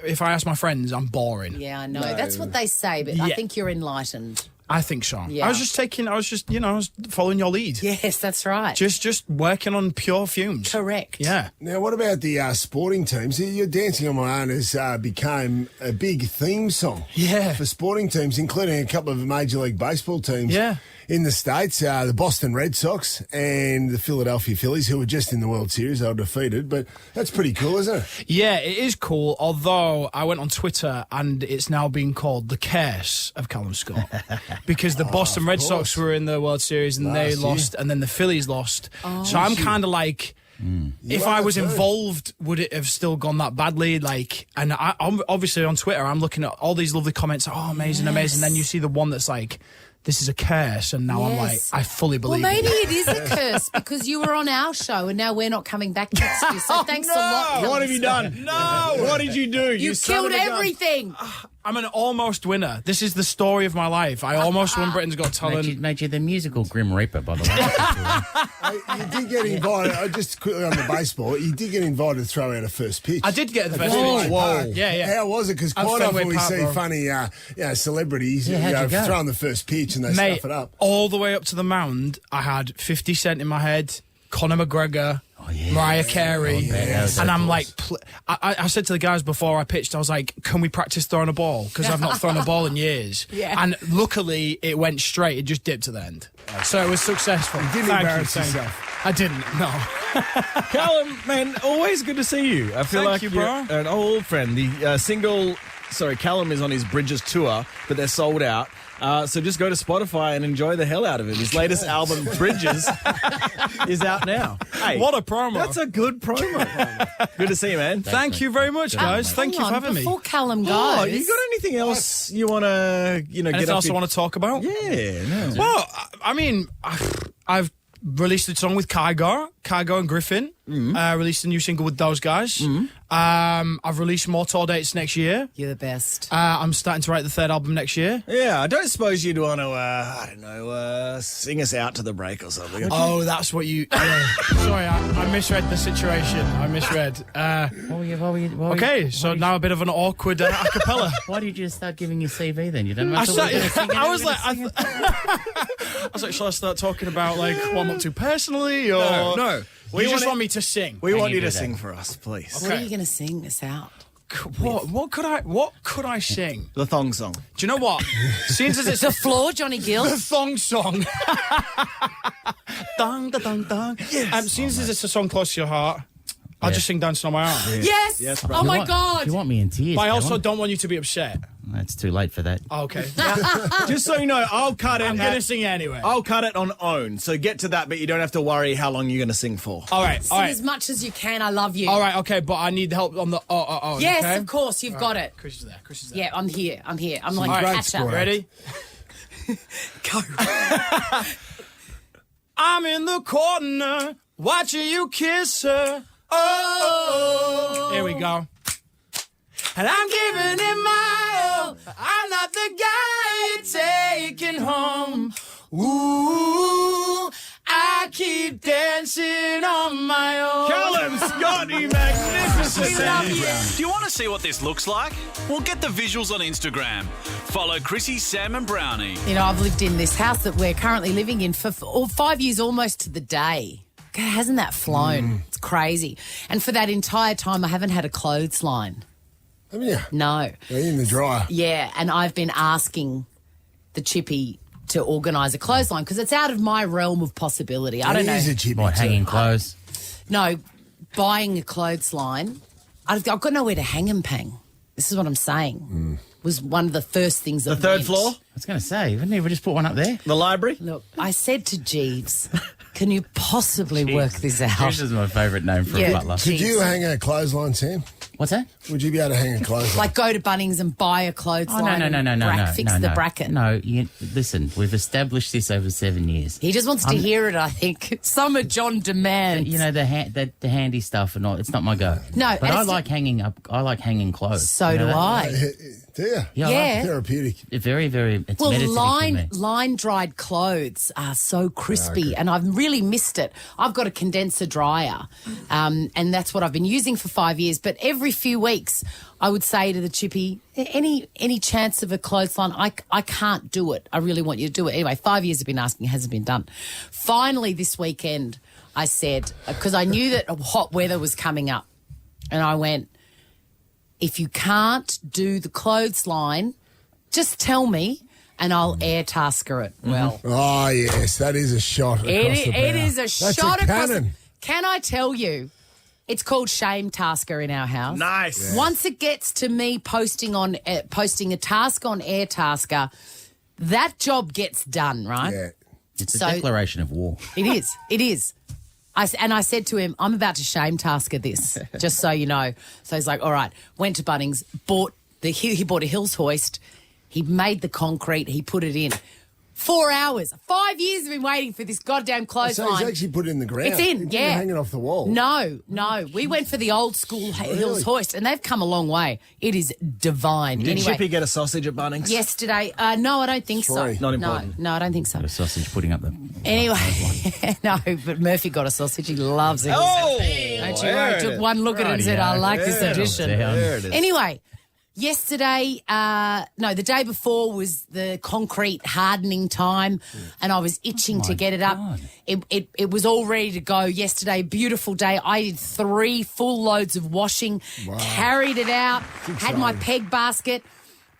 if I ask my friends, I'm boring. Yeah, I know. That's what they say, but I Yeah. think you're enlightened. I think so. Yeah. I was just following your lead. Yes, that's right. Just working on pure fumes. Correct. Yeah. Now, what about the sporting teams? Your Dancing on My Own has become a big theme song for sporting teams, including a couple of Major League Baseball teams in the States, the Boston Red Sox and the Philadelphia Phillies, who were just in the World Series. They were defeated, but that's pretty cool, isn't it? Yeah, it is cool, although I went on Twitter and it's now being called the curse of Calum Scott because the Boston Red Sox were in the World Series and they lost, and then the Phillies lost. So I'm kind of like... If I was involved, would it have still gone that badly? And I'm obviously on Twitter, I'm looking at all these lovely comments. Oh, amazing, amazing. Then you see the one that's like, this is a curse, and now I'm like, I fully believe Well, maybe it. it is a curse because you were on our show and now we're not coming back next year. So thanks a lot. Calum What have you Scott. done? No! What did you do? You son killed of a gun. everything. I'm an almost winner. This is the story of my life. I almost won Britain's Got Talent. Made you the musical Grim Reaper, by the way. You did get invited, just quickly on the baseball, you did get invited to throw out a first pitch. I did get the first Whoa. pitch. Whoa. Yeah. How was it? Because I'm quite Fenway often we Park, see bro. funny celebrities how'd you go? throwing the first pitch and they Mate, stuff it up. all the way up to the mound, I had 50 Cent in my head, Conor McGregor, Mariah Carey, and I'm like, I said to the guys before I pitched, I was like, can we practice throwing a ball? Because I've not thrown a ball in years. Yeah. And luckily, it went straight. It just dipped to the end. So it was successful. You didn't embarrass yourself. I didn't, no. Callum, man, always good to see you. I feel Thank like you, you're bro. an old friend. Callum is on his Bridges tour, but they're sold out. So just go to Spotify and enjoy the hell out of it. His latest album, Bridges, is out now. Hey, What a promo. that's a good promo. Good to see you, man. Thank you very much, guys. Thank you Hang for on, having me. Before Callum goes, Oh, you got anything else you want to, get Anything off else I want to talk about? Yeah, no. Well, I mean, I've released a song with Kygo and Griffin. Released a new single with those guys. I've released more tour dates next year. you're the best. I'm starting to write the third album next year. Yeah, I don't suppose you'd want to, sing us out to the break or something. Oh, that's what you... Yeah. Sorry, I misread the situation. I misread. Okay, so now a bit of an awkward a cappella. Why did you start giving your CV then? You didn't. I was like, shall I start talking about like what I'm up to personally, or No. You just want me to sing? We want you to do that? sing for us, please. What are you going to sing us out? What could I sing? The thong song. Do you know what? Since it's The floor, Johnny Gill. the thong song. Dong, da, dong, dong. Yes. Since it's a song close to your heart, I'll just sing Dancing on My Own. Yes. bro. Oh my You God. want me in tears? But I also Callum? don't want you to be upset. It's too late for that. Okay. Just so you know, I'll cut it. I'm going to sing it anyway. I'll cut it on own. So get to that, but you don't have to worry how long you're going to sing for. All right. Sing as much as you can. I love you. All right, okay, but I need help on the Yes, okay? of course. You've got it. Chris is there. Yeah, I'm here. I'm like All a right, catcher. ready? Go. I'm in the corner watching you kiss her. Oh, here we go. and I'm giving it my all. I'm not the guy you're taking home. Ooh, I keep dancing on my own. Calum Scott, you magnificent. We love you. Do you want to see what this looks like? Well, get the visuals on Instagram. Follow Chrissie, Sam and Brownie. You know, I've lived in this house that we're currently living in for 5 years almost to the day. God, hasn't that flown? It's crazy. And for that entire time, I haven't had a clothesline. Haven't you? No. They're in the dryer. Yeah, and I've been asking the chippy to organise a clothesline because it's out of my realm of possibility. I don't know. It is a chippy. What, hanging too. clothes? No, buying a clothesline. I've got nowhere to hang and pang. This is what I'm saying. Was one of the first things that The third went. floor? I was going to say, wouldn't you ever just put one up there? The library? Look, I said to Jeeves, can you possibly work this out? Jeeves is my favourite name for Yeah. a butler. Could you hang a clothesline, Sam? What's that? Would you be able to hang a clothesline? Like go to Bunnings and buy a Oh, clothesline no. fix the bracket. No, listen, we've established this over 7 years. He just wants to hear it, I think. Summer John demands. You know, the handy stuff and all, it's not my go. No, but and I it's like hanging up. I like hanging clothes. So You know do that? I. Do you? Yeah. I Yeah. like Therapeutic. it. Very, very. It's Well, meditative for me. line-dried clothes are so crispy, and I've really missed it. I've got a condenser dryer, and that's what I've been using for 5 years. But every few weeks, I would say to the chippy, any chance of a clothesline, I can't do it. I really want you to do it. Anyway, 5 years I've been asking, it hasn't been done. Finally, this weekend, I said, because I knew that hot weather was coming up, and I went, if you can't do the clothesline, just tell me and I'll air tasker it. Well, Oh, yes, that is a shot across the bow. it is a That's shot a across. cannon. Can I tell you? It's called shame tasker in our house. Nice. Yeah. Once it gets to me posting a task on air tasker, that job gets done, right? Yeah. It's a So- declaration of war. It is. It is. I said to him, I'm about to shame tasker this, just so you know. So he's like, all right. Went to Bunnings, he bought a Hills hoist. He made the concrete. He put it in. 4 hours. 5 years I've been waiting for this goddamn So clothesline. he's actually put it in the ground. It's in, It didn't yeah. hang it off the wall. No. We went for the old school Hills hoist, and they've come a long way. It is divine. Did anyway, Chippy get a sausage at Bunnings? yesterday, no, I don't think so. Sorry. Not important. No, I don't think so. A sausage putting up the. Anyway, no, but Murphy got a sausage. He loves it. Oh! Don't you worry. Took one look at it and said, I like this edition. There it is. Anyway, yesterday, the day before was the concrete hardening time, and I was itching to get it up. It was all ready to go yesterday. Beautiful day. I did 3 full loads of washing, carried it out, had my peg basket,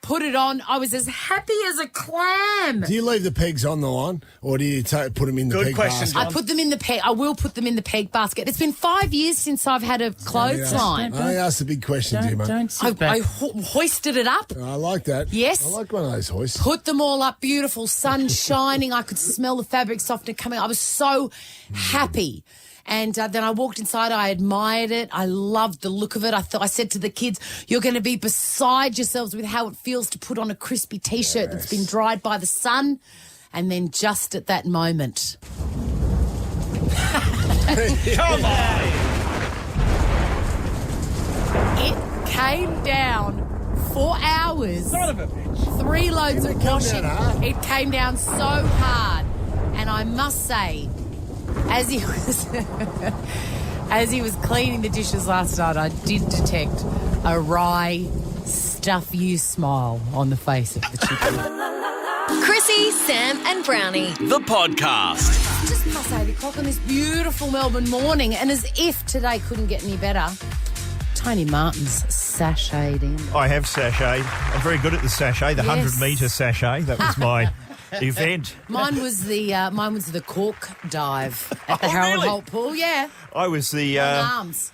put it on. I was as happy as a clam. Do you leave the pegs on the line, or do you put them in the Good peg question, basket? John. I put them in the peg. I will put them in the peg basket. It's been 5 years since I've had a clothesline. I asked the big question to you, mate. Don't sit back. I hoisted it up. I like that. Yes. I like one of those hoists. Put them all up, beautiful, sun shining. I could smell the fabric softener coming. I was so happy. And then I walked inside. I admired it. I loved the look of it. I said to the kids, you're going to be beside yourselves with how it feels to put on a crispy T-shirt that's been dried by the sun. And then just at that moment... Come on! It came down 4 hours. Son of a bitch. 3 loads of washing. down hard? It came down so hard. And I must say, as he was cleaning the dishes last night, I did detect a wry, stuff you smile on the face of the chicken. Chrissie, Sam and Brownie. The podcast. It's just past 8 o'clock on this beautiful Melbourne morning, and as if today couldn't get any better, Tony Martin's sashayed in. I have sachet. I'm very good at the sachet, the Yes. 100-metre sachet. That was my event. Mine was the cork dive at the Harold really? Holt pool. Yeah, I was the arms.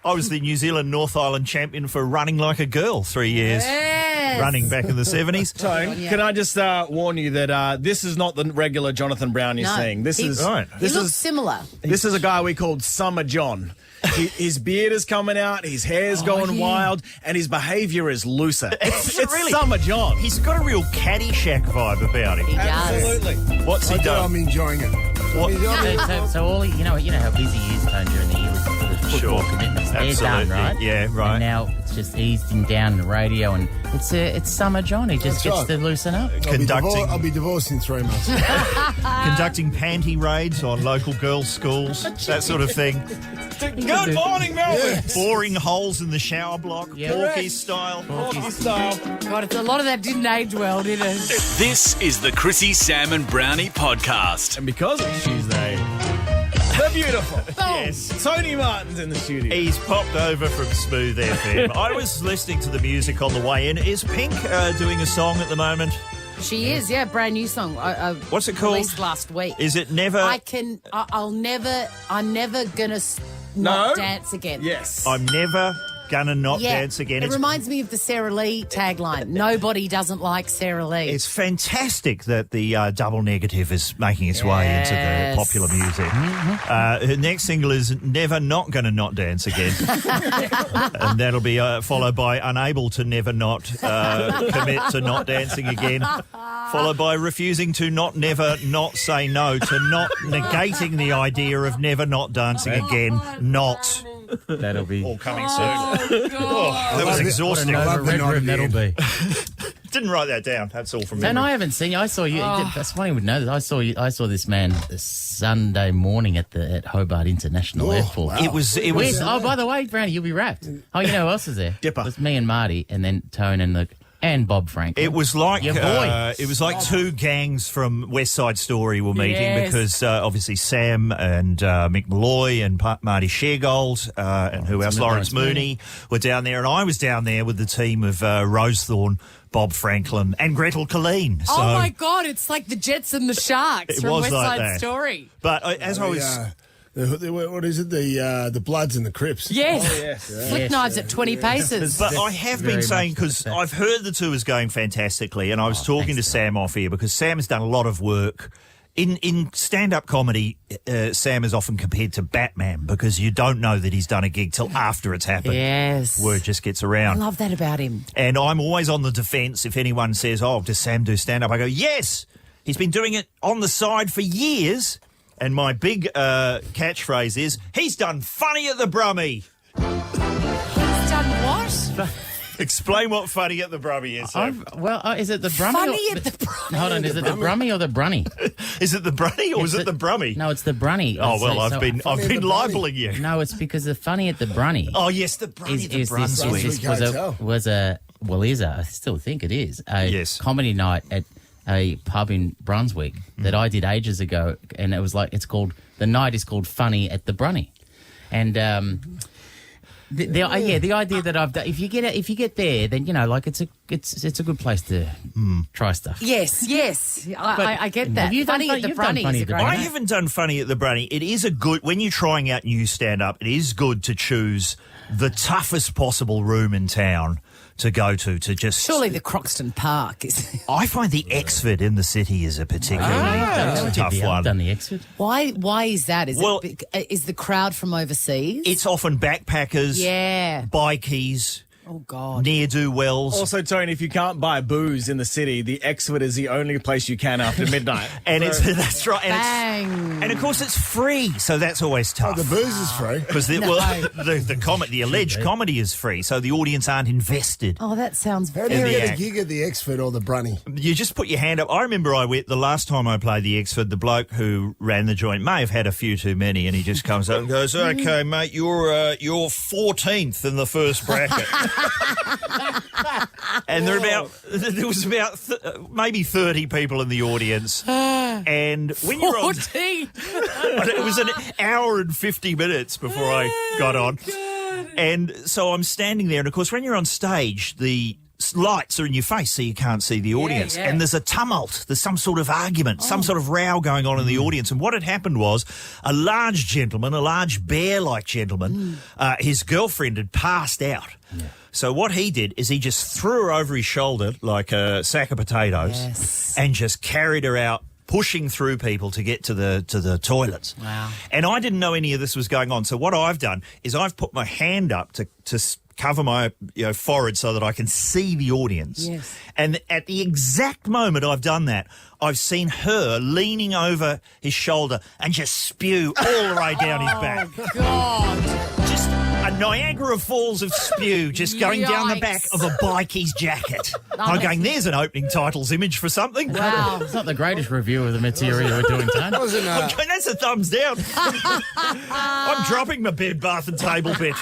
I was the New Zealand North Island champion for running like a girl 3 years. Yes. Running back in the 70s. Tone, can I just warn you that this is not the regular Jonathan Brown you're No. seeing. This is Right. this He looks is similar. this is a guy we called Summer John. His beard is coming out, his hair's going yeah. wild, and his behaviour is looser. It's Really? Summer John. He's got a real Caddyshack vibe about him. He does. Absolutely. What's he I'm done? enjoying it. So all you know how busy he is, Tone, during the year with football commitments. They're done, right? Yeah, right. And now it's just eased him down in the radio, and it's summer John. He just gets to loosen up. I'll be divorced in 3 months. Conducting panty raids on local girls' schools, that sort of thing. Good morning, Melbourne. Boring holes in the shower block, Porky style. God, a lot of that didn't age well, did it? This is the Chrissie, Sam and Brownie podcast. And because it's Tuesday, the beautiful. Yes. Tony Martin's in the studio. He's popped over from Smooth FM. I was listening to the music on the way in. Is Pink doing a song at the moment? She is, yeah, brand new song. What's it called? Released last week. Is it Never? I'm never gonna not dance again. Yes. I'm never gonna not dance again. It reminds me of the Sarah Lee tagline. Nobody doesn't like Sarah Lee. It's fantastic that the double negative is making its way into the popular music. Her next single is Never Not Gonna Not Dance Again. And that'll be followed by Unable to Never Not Commit to Not Dancing Again. Followed by refusing to never not say no, to not negating the idea of never not dancing again. Not. That'll be all coming soon. That was exhausting. That'll be. Didn't write that down. That's all from me. And I haven't seen you. I saw you. That's funny. Would know that. I saw this man this Sunday morning at Hobart International Airport. Wow. It was. Oh, by the way, Brownie, you'll be wrapped. Oh, you know who else is there? Dipper. It was me and Marty, and then Tone and Bob Franklin. It was like your boy. It was like two gangs from West Side Story were meeting because obviously Sam and Mick Malloy and Marty Sheargold and who else? Lawrence Mooney were down there, and I was down there with the team of Rosethorn, Bob Franklin, and Gretel Colleen. So oh my God! It's like the Jets and the Sharks from West Side Story. But as I was. What is it? The Bloods and the Crips. Yes. Oh, yes. Flick knives at 20 paces. But I have been saying, because I've heard the tour is going fantastically, and I was talking to Sam off here, because Sam has done a lot of work. In stand-up comedy, Sam is often compared to Batman, because you don't know that he's done a gig till after it's happened. Yes. Word just gets around. I love that about him. And I'm always on the defence if anyone says, oh, does Sam do stand-up? I go, yes! He's been doing it on the side for years. And my big catchphrase is, he's done funny at the Brummy. He's done what? Explain what funny at the Brummy is. Is it the Brummy? Funny at the Brummy. Hold on, is it the Brummy or the Brunny? Is it the Brunny or is it the Brummy? No, it's the Brunny. Oh, well, I've been libeling you. No, it's because the funny at the Brunny. Oh, yes, the Brunny, the Brunswick. I still think it is, a comedy night at a pub in Brunswick that I did ages ago, and it was like the night is called Funny at the Brunny, and the idea that I've done, if you get there, then it's a good place to try stuff. Yes, I get that. Have you funny done at the Brunny? I haven't done Funny at the Brunny. It is when you're trying out new stand up. It is good to choose the toughest possible room in town to go to just... Surely the Croxton Park is... I find the Exford in the city is a particularly tough one. I've done the Exford. Why is that? Is the crowd from overseas? It's often backpackers, bikies... Oh, God. Ne'er-do-wells. Also, Tony, if you can't buy booze in the city, the Exford is the only place you can after midnight. And that's right. And of course, it's free, so that's always tough. Oh, the booze is free. Because the alleged comedy is free, so the audience aren't invested. Oh, that sounds very... How do you get a gig at the Exford or the Brunny? You just put your hand up. I remember the last time I played the Exford, the bloke who ran the joint may have had a few too many, and he just comes up and goes, okay, mate, you're 14th in the first bracket. And there was about maybe 30 people in the audience. And when you're on... 14? It was an hour and 50 minutes before I got on. God. And so I'm standing there, and of course, when you're on stage, the lights are in your face so you can't see the audience. Yeah. And there's a tumult. There's some sort of argument, some sort of row going on in the audience. And what had happened was a large bear-like gentleman, his girlfriend had passed out. Yeah. So what he did is he just threw her over his shoulder like a sack of potatoes and just carried her out, pushing through people to get to the toilets. Wow. And I didn't know any of this was going on. So what I've done is I've put my hand up to cover my forehead so that I can see the audience. Yes. And at the exact moment I've done that, I've seen her leaning over his shoulder and just spew all the way down his back. Oh, God. Just a Niagara Falls of spew just going down the back of a bikie's jacket. I'm going, there's an opening titles image for something. Wow. It's not the greatest review of the material we're doing, Tone. I'm going, that's a thumbs down. I'm dropping my bed, bath and table bit.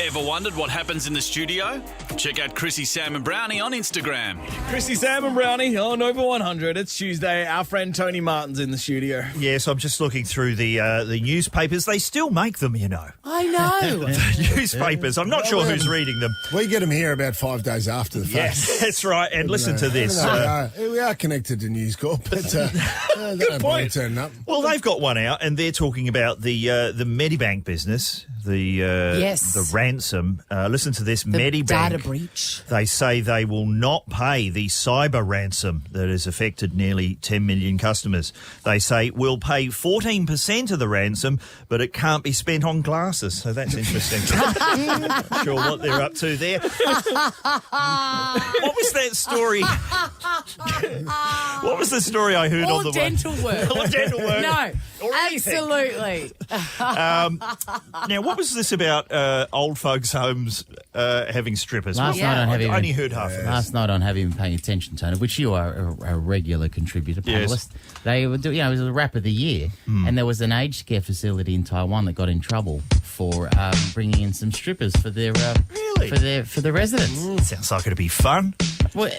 Ever wondered what happens in the studio? Check out Chrissie, Sam and Brownie on Instagram. Chrissie, Sam and Brownie on Over 100. It's Tuesday. Our friend Tony Martin's in the studio. Yes, I'm just looking through the newspapers. They still make them, you know. I know. The newspapers. I'm not sure who's reading them. We get them here about 5 days after the fact. Yes, that's right. And listen to this. We are connected to News Corp, but they don't bother turning up. Well, they've got one out, and they're talking about the Medibank business, the ransom. Listen to this, Medibank data breach. They say they will not pay the cyber ransom that has affected nearly 10 million customers. They say we'll pay 14% of the ransom, but it can't be spent on glasses. So that's interesting. Not sure what they're up to there. What was that story? What was the story I heard on the dental work. Or dental work. No, or absolutely. Now, what was this about old folks' homes having strippers? Last night on I only heard half of this. Last night on Have You Been Paying Attention, Tony, which you are a regular contributor, panellist. They were doing, it was a wrap of the year, and there was an aged care facility in Taiwan that got in trouble for bringing in some strippers for their for the residents. Sounds like it'd be fun. Well,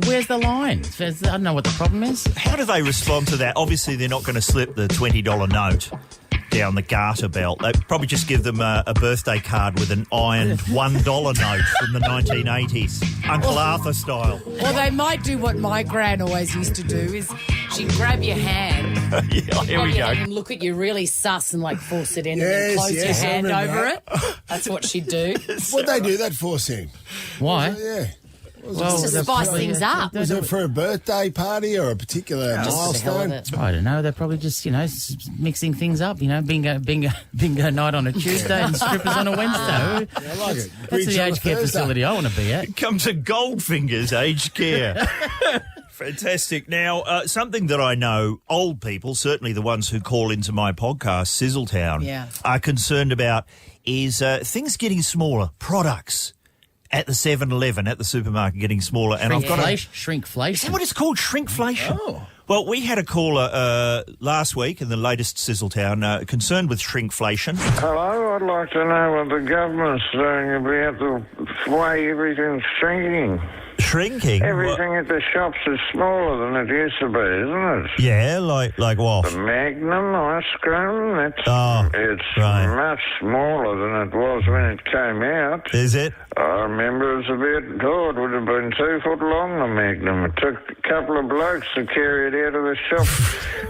where's the line? I don't know what the problem is. How do they respond to that? Obviously, they're not going to slip the $20 note down the garter belt. They probably just give them a birthday card with an ironed $1 note from the 1980s, Uncle Arthur style. Well, they might do what my gran always used to do, is she'd grab your hand, here we go, and look at you really sus and like force it in and then close your hand over it. That's what she'd do. What'd they do that for, Sam? Why? Just to spice things up. Was it for a birthday party or a particular milestone? I don't know. They're probably just, mixing things up. Bingo night on a Tuesday and strippers on a Wednesday. I like it. That's the aged care facility I want to be at. Come to Goldfinger's Aged Care. Fantastic. Now, something that I know old people, certainly the ones who call into my podcast, Sizzletown, are concerned about is things getting smaller, products at the 7-Eleven, at the supermarket, getting smaller. And Shrinkflation. Is that what it's called? Shrinkflation? Oh. Well, we had a caller last week in the latest Sizzletown concerned with shrinkflation. Hello, I'd like to know what the government's doing about the way everything's shrinking. Shrinking? Everything at the shops is smaller than it used to be, isn't it? Yeah, like what? The Magnum ice cream, it's much smaller than it was when it came out. Is it? I remember it was it would have been 2 foot long, the Magnum. It took a couple of blokes to carry it out of the shop.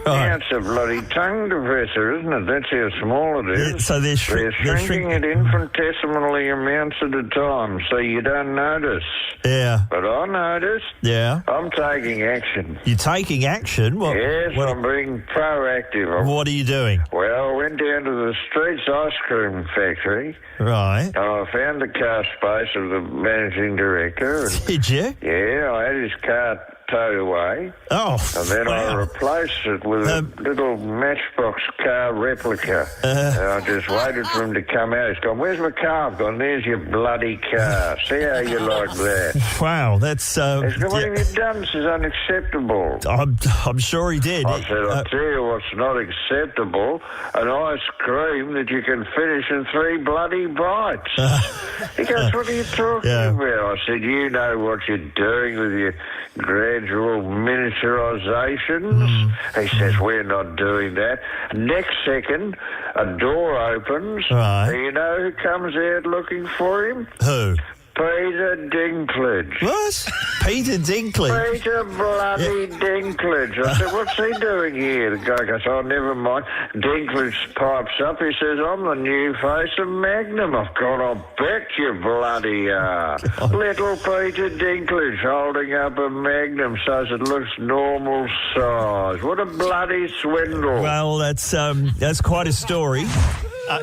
Now it's a bloody tongue depressor, isn't it? That's how small it is. So they're shrinking it infinitesimally amounts at a time, so you don't notice. Yeah. But I noticed. Yeah. I'm taking action. You're taking action? Yes, I'm being proactive. What are you doing? Well, I went down to the Streets Ice Cream Factory. Right. And I found the car space of the managing director. Did you? Yeah, I had his car towed away. Oh, and then I replaced it with a little Matchbox car replica. And I just waited for him to come out. He's gone, where's my car? I've gone, there's your bloody car. See how you like that? Wow, that's... He's gone, what have you done? This is unacceptable. I'm sure he did. I said, I'll tell you what's not acceptable, an ice cream that you can finish in 3 bloody bites. He goes, what are you talking about? I said, you know what you're doing with your gradual miniaturisations. He says, we're not doing that. Next second, a door opens. Right. And you know who comes out looking for him? Who? Peter Dinklage. What? Peter Dinklage? Peter bloody Dinklage. I said, what's he doing here? The guy goes, oh, never mind. Dinklage pipes up. He says, I'm the new face of Magnum. I've gone, I'll bet you bloody are. Little Peter Dinklage holding up a Magnum so it looks normal size. What a bloody swindle. Well, that's quite a story.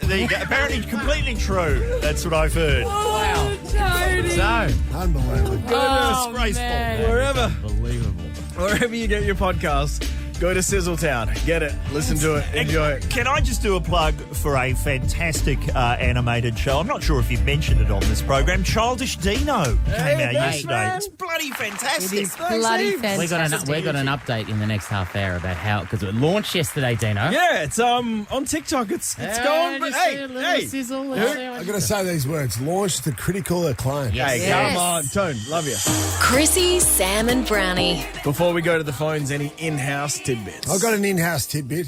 There you go. Apparently completely true. That's what I've heard. Wow. So, Unbelievable. Disgraceful. Wherever. unbelievable. Wherever you get your podcasts, go to Sizzletown. Get it. Listen to it. Enjoy it. Can I just do a plug for a fantastic animated show? I'm not sure if you've mentioned it on this program. Childish Dino came out yesterday. It's bloody fantastic. It is bloody fantastic. We got an update in the next half hour about how, because it launched yesterday, Dino. Yeah, it's on TikTok. It's going. Hey, sizzle. I got to say these words. Launched to critical acclaim. Hey, come on, Tone. Love you. Chrissie, Sam and Brownie. Before we go to the phones, any in-house tidbits? I've got an in-house tidbit.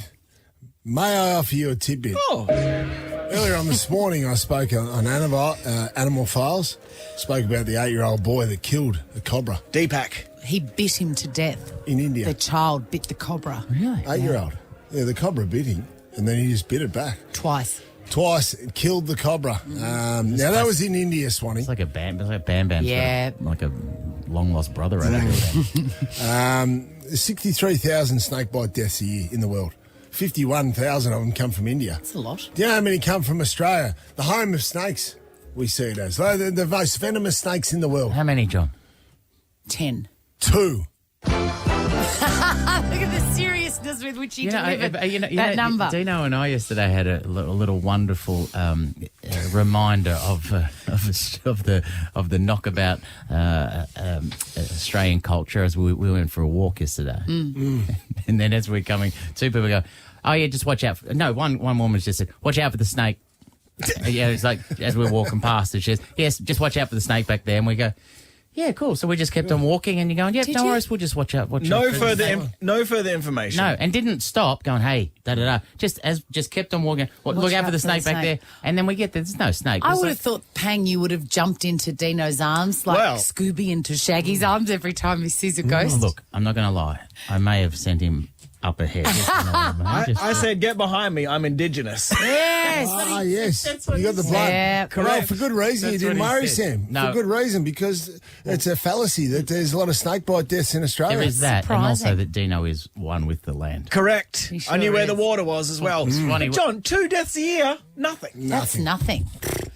May I offer you a tidbit? Oh. Earlier on this morning, I spoke on Animal Files. Spoke about the 8-year-old boy that killed a cobra. Deepak. He bit him to death. In India. The child bit the cobra. Really? 8-year-old. Yeah, the cobra bit him, and then he just bit it back. Twice. It killed the cobra. Now, that was in India, Swanee. It's like a Bam Bam. Yeah. Like a long-lost brother. I think. 63,000 snakebite deaths a year in the world. 51,000 of them come from India. That's a lot. Do you know how many come from Australia? The home of snakes, we see it as. They're the most venomous snakes in the world. How many, John? 10. 2. Look at the seriousness with which he delivered that number. Dino and I yesterday had a little wonderful reminder of the knockabout Australian culture as we went for a walk yesterday. And then as we're coming, two people go, "Oh yeah, just watch out." One woman just said, "Watch out for the snake." Yeah, it's like as we're walking past, and she says, "Yes, just watch out for the snake back there." And we go, "Yeah, cool." So we just kept on walking, and you're going, "Yep, no worries, we'll just watch out." No further information. No, and didn't stop going, "Hey, da da da." Just kept on walking. Look out for the snake back there, and then we get there. There's no snake. I would have thought, Pang, you would have jumped into Dino's arms like Scooby into Shaggy's arms every time he sees a ghost. Look, I'm not going to lie. I may have sent him up ahead. I said, "Get behind me. I'm Indigenous." Yes. Yes. You got the blood. Yeah. Well, for good reason you didn't worry, Sam. No. For good reason, because it's a fallacy that there's a lot of snakebite deaths in Australia. There is that, Surprising. and also that Dino is one with the land. Correct. He sure I knew where the is. water was as well. Funny. John, 2 deaths a year, nothing. That's nothing.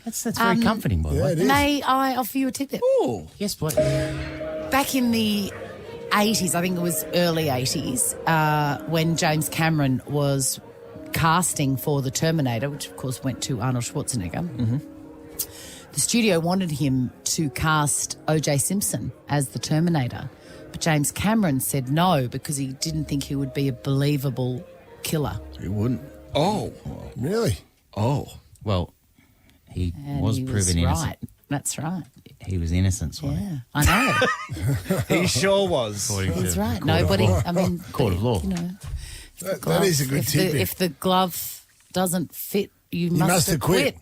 That's very comforting, by the way. it is. May I offer you a tidbit? Ooh. Yes, please. Back in the 80s, I think it was early 80s, when James Cameron was casting for The Terminator, which of course went to Arnold Schwarzenegger. The studio wanted him to cast O.J. Simpson as the Terminator, but James Cameron said no because he didn't think he would be a believable killer. He wouldn't. Oh. Really? Oh. Well, he And was he proven innocent. right. That's right. He was innocent, Swanee. Yeah, I know. He sure was. That's right. Nobody, I mean... Court of law. You know, That is a good tidbit. if the glove doesn't fit, you must acquit.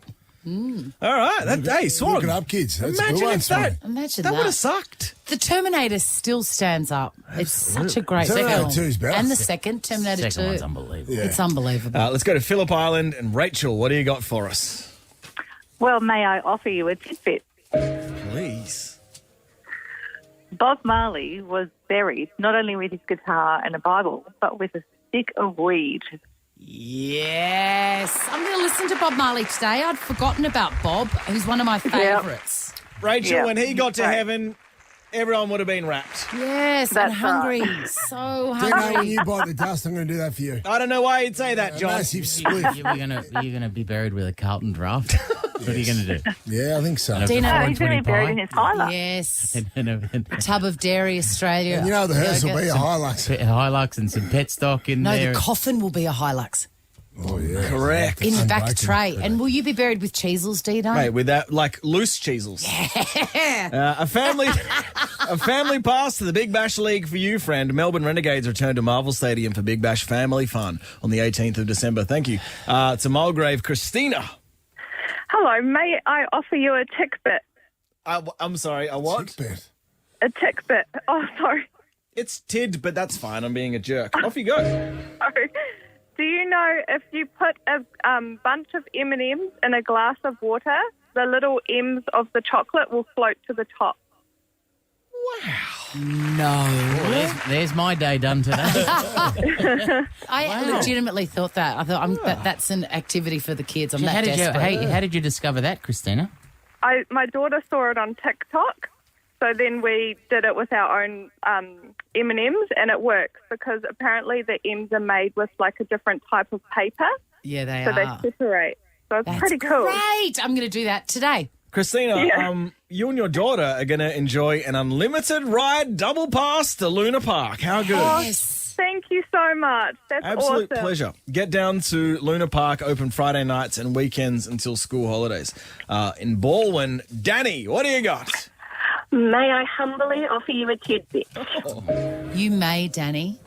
All right. Hey, Swan. Look it up, kids. That's a Imagine good one, if Swan. Imagine that that. would have sucked. The Terminator still stands up. It's such a great Terminator film. 2 is better. And the second, Terminator 2. Second one's unbelievable. Yeah. It's unbelievable. Let's go to Phillip Island and Rachel. What do you got for us? Well, may I offer you a tidbit? Please. Bob Marley was buried not only with his guitar and a Bible, but with a stick of weed. Yes. I'm going to listen to Bob Marley today. I'd forgotten about Bob, who's one of my favourites. Rachel, when he got to heaven, everyone would have been wrapped. Yes, That's and hungry. So Dino, when hungry. you bite the dust, I'm going to do that for you. I don't know why you'd say that, A John. massive split. You're gonna be buried with a Carlton draft. What are you going to do? Yeah, I think so. Dino, Oh, he's going to be buried in his Hilux. Yes. And A tub of Dairy Australia. And you know the hearse will be a Hilux. Hilux. Hilux and some pet stock in No, there. the coffin will be a Hilux. Oh, yeah. Correct. In the back Unbreakable. tray. And will you be buried with cheesels, Dino? Mate, with that, like loose cheesels. Yeah. A family pass to the Big Bash League for you, friend. Melbourne Renegades return to Marvel Stadium for Big Bash Family Fun on the 18th of December. Thank you. To Mulgrave, Christina. Hello, may I offer you a tick bit? I'm sorry, a what? A tick bit. Oh, sorry. It's tid, but that's fine. I'm being a jerk. Off you go. Sorry. Do you know if you put a bunch of M&Ms in a glass of water, the little M's of the chocolate will float to the top? Wow. No. Oh, there's my day done today. I legitimately thought that. I thought that's an activity for the kids. I'm that desperate. How did you discover that, Christina? My daughter saw it on TikTok, so then we did it with our own M&Ms, and it works because apparently the M's are made with like a different type of paper. Yeah, they so are. So they separate. So it's That's pretty cool. Great. I'm going to do that today. Christina, you and your daughter are going to enjoy an unlimited ride double pass to Luna Park. How good? Yes. Thank you so much. That's Absolute awesome. pleasure. Get down to Luna Park, open Friday nights and weekends until school holidays. In Baldwin, Danny, what do you got? May I humbly offer you a tidbit? You may, Danny.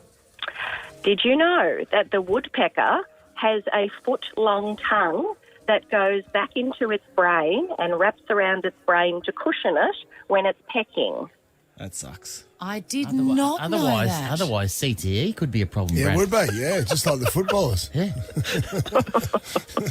Did you know that the woodpecker has a foot-long tongue that goes back into its brain and wraps around its brain to cushion it when it's pecking? That sucks. I did not know that. Otherwise, CTE could be a problem. Yeah, Brad. it would be. Yeah, just like the footballers. Yeah.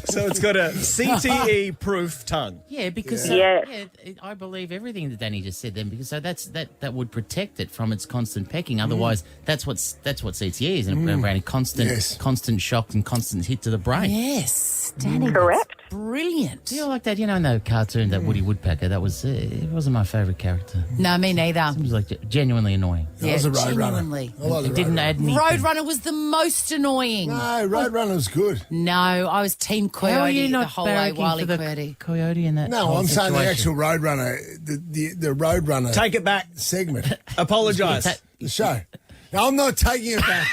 So it's got a CTE-proof tongue. Yeah, because I believe everything that Danny just said then, because that would protect it from its constant pecking. Otherwise, that's what CTE is, and constant shock and constant hit to the brain. Yes, Danny. Correct. Brilliant. Yeah, like that. You know, in the cartoon, that Woody Woodpecker, that was it wasn't my favourite character. No, me neither. It was like genuinely annoying. I was a Roadrunner. Genuinely. I like the It didn't Roadrunner. add anything. Roadrunner was the most annoying. No, Roadrunner was good. No, I was Team Coyote How are you the not whole way, barracking Wile for the Coyote. Coyote in that No, whole I'm saying the situation? actual Roadrunner, the Roadrunner. Take it back. Segment. Apologise. The show. No, I'm not taking it back.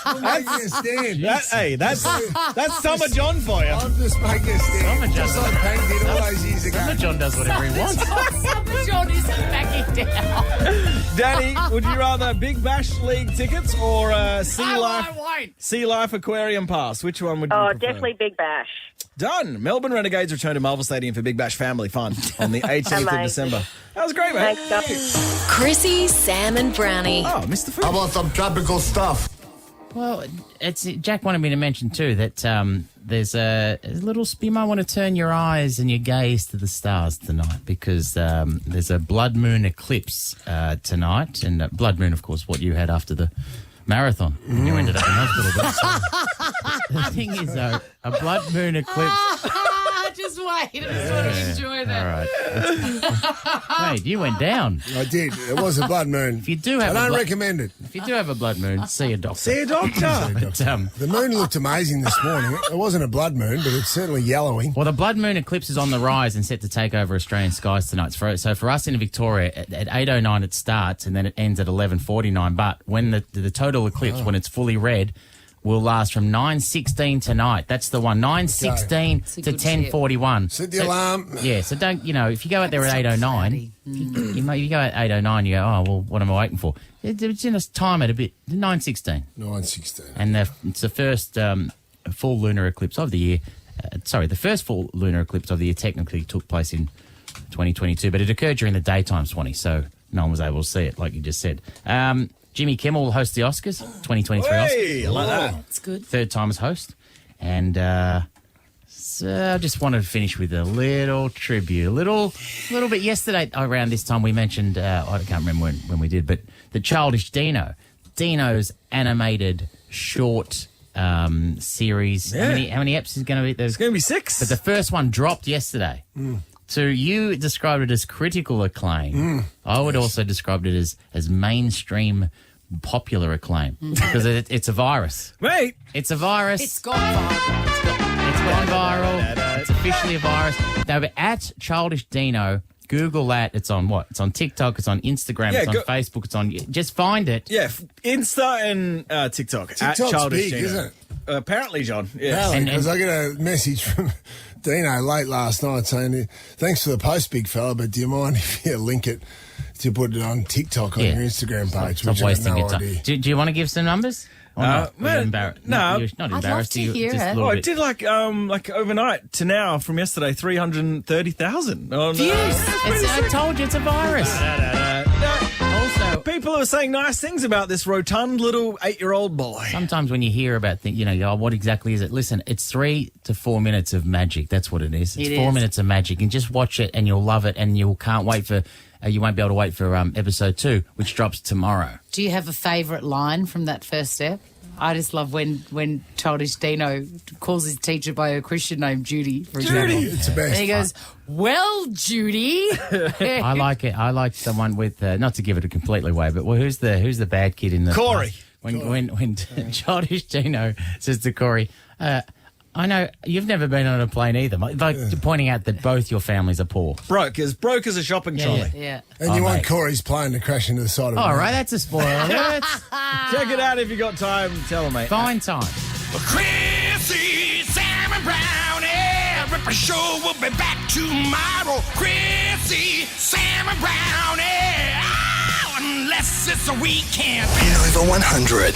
I'm making a stand. That's Summer John for you. I'm just making a stand. Summer John. Just like Hank did all those years ago. Summer John does whatever he wants. Summer John isn't backing down. Danny, would you rather Big Bash League tickets or Sea Life Aquarium Pass? Which one would you prefer? Definitely Big Bash. Done. Melbourne Renegades return to Marvel Stadium for Big Bash Family Fun on the 18th of December. That was great, mate. Thanks, guys. Chrissie, Sam and Brownie. Oh, Mr. Food. How about some tropical stuff? Well, Jack wanted me to mention too that there's a little. You might want to turn your eyes and your gaze to the stars tonight because there's a blood moon eclipse tonight, and blood moon, of course, what you had after the marathon. You ended up in hospital. But the thing is, though, a blood moon eclipse. Just wait. I just want to enjoy that. All right. Wait, you went down. I did. It was a blood moon. If you do have, I don't recommend it. If you do have a blood moon, see a doctor. See a doctor. But, the moon looked amazing this morning. It wasn't a blood moon, but it's certainly yellowing. Well, the blood moon eclipse is on the rise and set to take over Australian skies tonight. So for us in Victoria, at 8:09 it starts and then it ends at 11:49. But when the total eclipse, when it's fully red, will last from 9:16 tonight. That's the one. 9:16 to 10:41. Set the alarm. Yeah, so don't, if you go out there at 8:09, you go at 8:09, you go, oh, well, what am I waiting for? It's in a time at a bit, 9:16. 9:16. And it's the first full lunar eclipse of the year. The first full lunar eclipse of the year technically took place in 2022, but it occurred during the daytime, Swanee, so no one was able to see it, like you just said. Jimmy Kimmel will host the Oscars, 2023 Hey, Oscars. I like that. That's good. Third time as host. And so I just wanted to finish with a little tribute. A little bit. Yesterday around this time we mentioned, I can't remember when we did, but the Childish Dino's animated short series. Yeah. How many episodes is going to be? It's going to be 6. But the first one dropped yesterday. So you described it as critical acclaim. I would also describe it as mainstream popular acclaim because it's a virus. Mate. It's a virus. It's gone viral. It's gone viral. It's officially a virus. Now, but at Childish Dino, Google that. It's on what? It's on TikTok. It's on Instagram. Yeah, it's on Facebook. It's on. Just find it. Yeah, Insta and TikTok. TikTok's at Childish big, Dino. isn't it? Apparently, John. Yeah. Apparently, because I get a message from Dino late last night saying, thanks for the post, big fella, but do you mind if you link it to put it on TikTok on your Instagram page? Stop wasting your time. idea. Do you want to give some numbers? Or not? You're embarrassed. no. You're not I'd embarrassed. love to hear just it. a little I bit. did like overnight to now from yesterday 330,000 on Views. I told you it's a virus. Also, people are saying nice things about this rotund little 8-year-old boy. Sometimes when you hear about things, what exactly is it? Listen, it's 3 to 4 minutes of magic. That's what it is. It's 4 minutes of magic, and just watch it, and you'll love it, and you can't wait for. You won't be able to wait for episode 2, which drops tomorrow. Do you have a favourite line from that first step? I just love when childish Dino calls his teacher by her Christian name, Judy, for example. It's the best. And he goes, "Well, Judy." I like it. I like the one with not to give it completely away, but who's the bad kid in the Corey? When childish Dino says to Corey, I know you've never been on a plane either, like pointing out that both your families are poor. Broke as a shopping trolley. Yeah. And you want Corey's plane to crash into the side of it. All right, that's a spoiler alert. Check it out if you got time. Tell them, mate. Fine time. Chrissie, Sam and Brownie. Ripper Show will be back tomorrow. Chrissie, Sam and Brownie. Oh, unless it's a weekend. Nova 100.